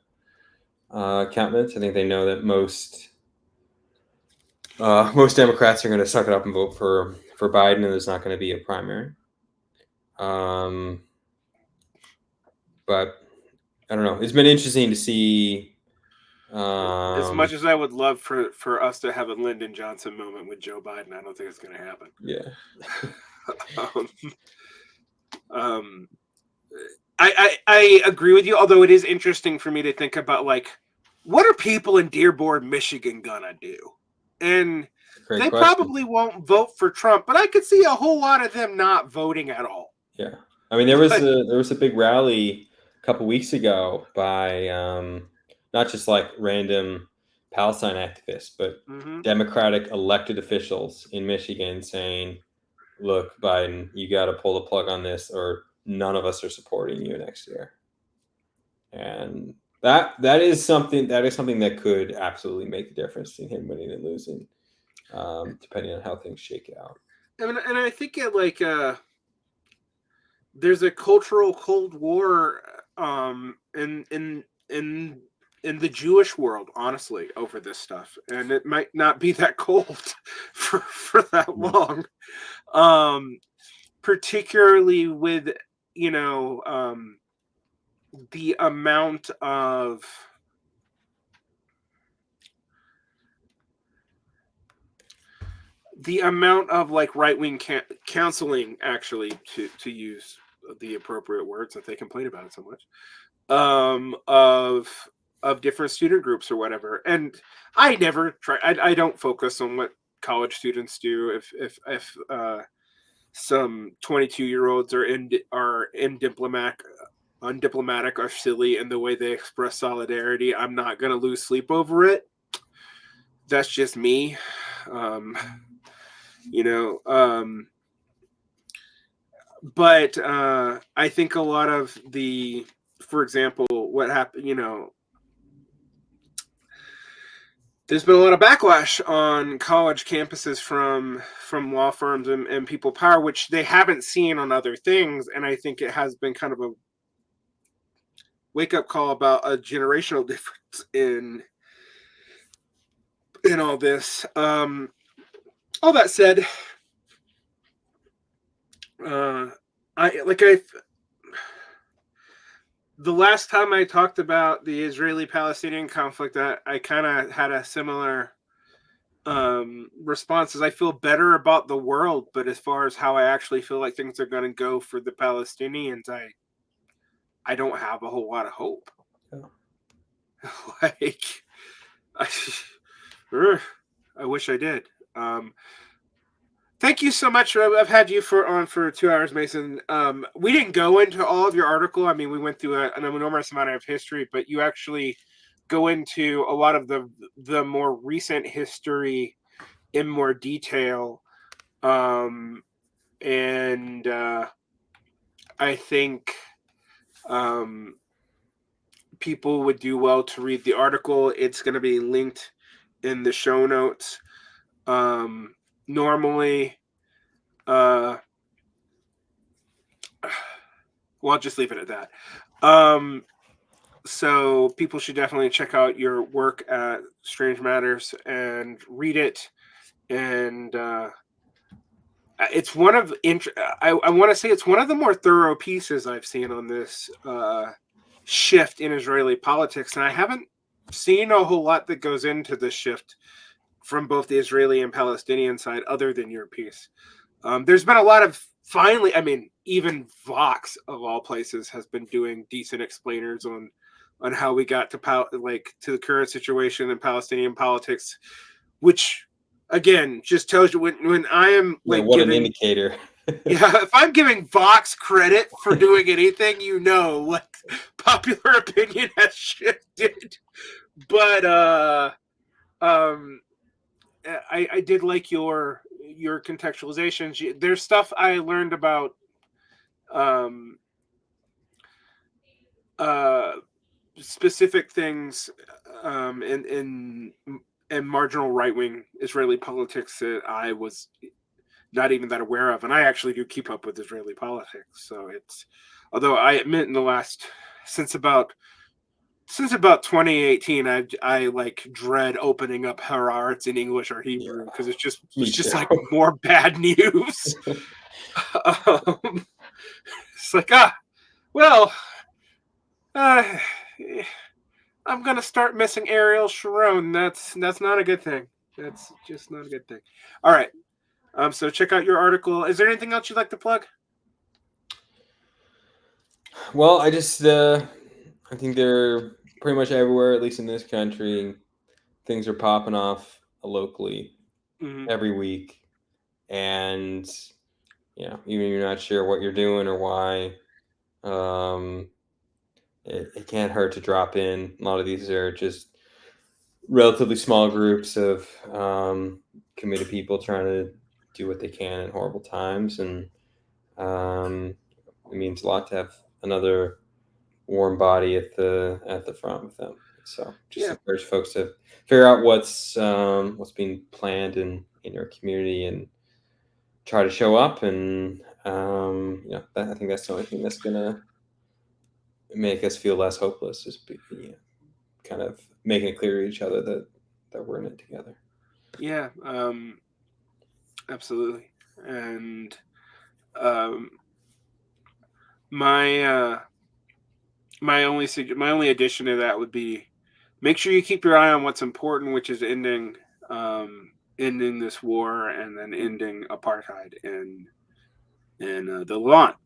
countenance. I think they know that most Democrats are going to suck it up and vote for Biden, and there's not going to be a primary. But I don't know. It's been interesting to see. As much as I would love for us to have a Lyndon Johnson moment with Joe Biden, I don't think it's going to happen. Yeah. I agree with you, although it is interesting for me to think about, like, what are people in Dearborn, Michigan gonna do? And they probably won't vote for Trump, but I could see a whole lot of them not voting at all. Yeah. I mean, there was a big rally a couple weeks ago by not just like random Palestine activists, but Democratic elected officials in Michigan saying, look, Biden, you got to pull the plug on this, or none of us are supporting you next year. And that is something that could absolutely make a difference in him winning and losing, depending on how things shake out. And I think there's a cultural Cold War in the Jewish world, honestly, over this stuff, and it might not be that cold for that long, particularly with the amount of like right-wing counseling, actually, to use the appropriate words that they complain about it so much, of different student groups or whatever. And I never try. I don't focus on what college students do. If some 22-year-olds are undiplomatic or silly in the way they express solidarity, I'm not going to lose sleep over it. That's just me. But I think a lot of for example, what happened, there's been a lot of backlash on college campuses from law firms and people power, which they haven't seen on other things. And I think it has been kind of a wake-up call about a generational difference in all this. All that said, the last time I talked about the Israeli-Palestinian conflict, I kind of had a similar responses. I feel better about the world, but as far as how I actually feel like things are going to go for the Palestinians, I don't have a whole lot of hope. Yeah. Like, I wish I did. Thank you so much. I've had you on for 2 hours, Mason. We didn't go into all of your article. I mean, we went through an enormous amount of history, but you actually go into a lot of the more recent history in more detail. And I think people would do well to read the article. It's going to be linked in the show notes. Normally, well, I'll just leave it at that. So people should definitely check out your work at Strange Matters and read it. And it's one of I want to say it's one of the more thorough pieces I've seen on this shift in Israeli politics, and I haven't seen a whole lot that goes into this shift from both the Israeli and Palestinian side, other than your piece. There's been a lot of even Vox of all places has been doing decent explainers on how we got to the current situation in Palestinian politics, which again just tells you when I am like what an indicator. Yeah, if I'm giving Vox credit for doing anything, like popular opinion has shifted. But I did like your contextualizations. There's stuff I learned about specific things in marginal right-wing Israeli politics that I was not even that aware of, and I actually do keep up with Israeli politics. So although I admit since about 2018, I like dread opening up Haaretz in English or Hebrew because it's just like more bad news. It's like I'm gonna start missing Ariel Sharon. That's not a good thing. That's just not a good thing. All right. So check out your article. Is there anything else you'd like to plug? Well, I think they're pretty much everywhere, at least in this country. Things are popping off locally every week. And, even if you're not sure what you're doing or why, it can't hurt to drop in. A lot of these are just relatively small groups of committed people trying to do what they can in horrible times. And it means a lot to have another warm body at the front with them. So just encourage folks to figure out what's being planned in your community and try to show up. And I think that's the only thing that's gonna make us feel less hopeless, is kind of making it clear to each other that we're in it together. Yeah, absolutely. And my only addition to that would be make sure you keep your eye on what's important, which is ending this war and then ending apartheid in the Levant.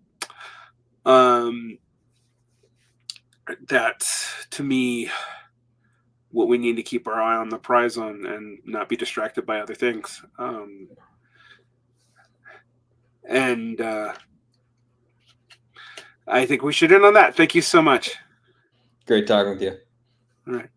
That's, to me, what we need to keep our eye on the prize on and not be distracted by other things. And I think we should end on that. Thank you so much. Great talking with you. All right.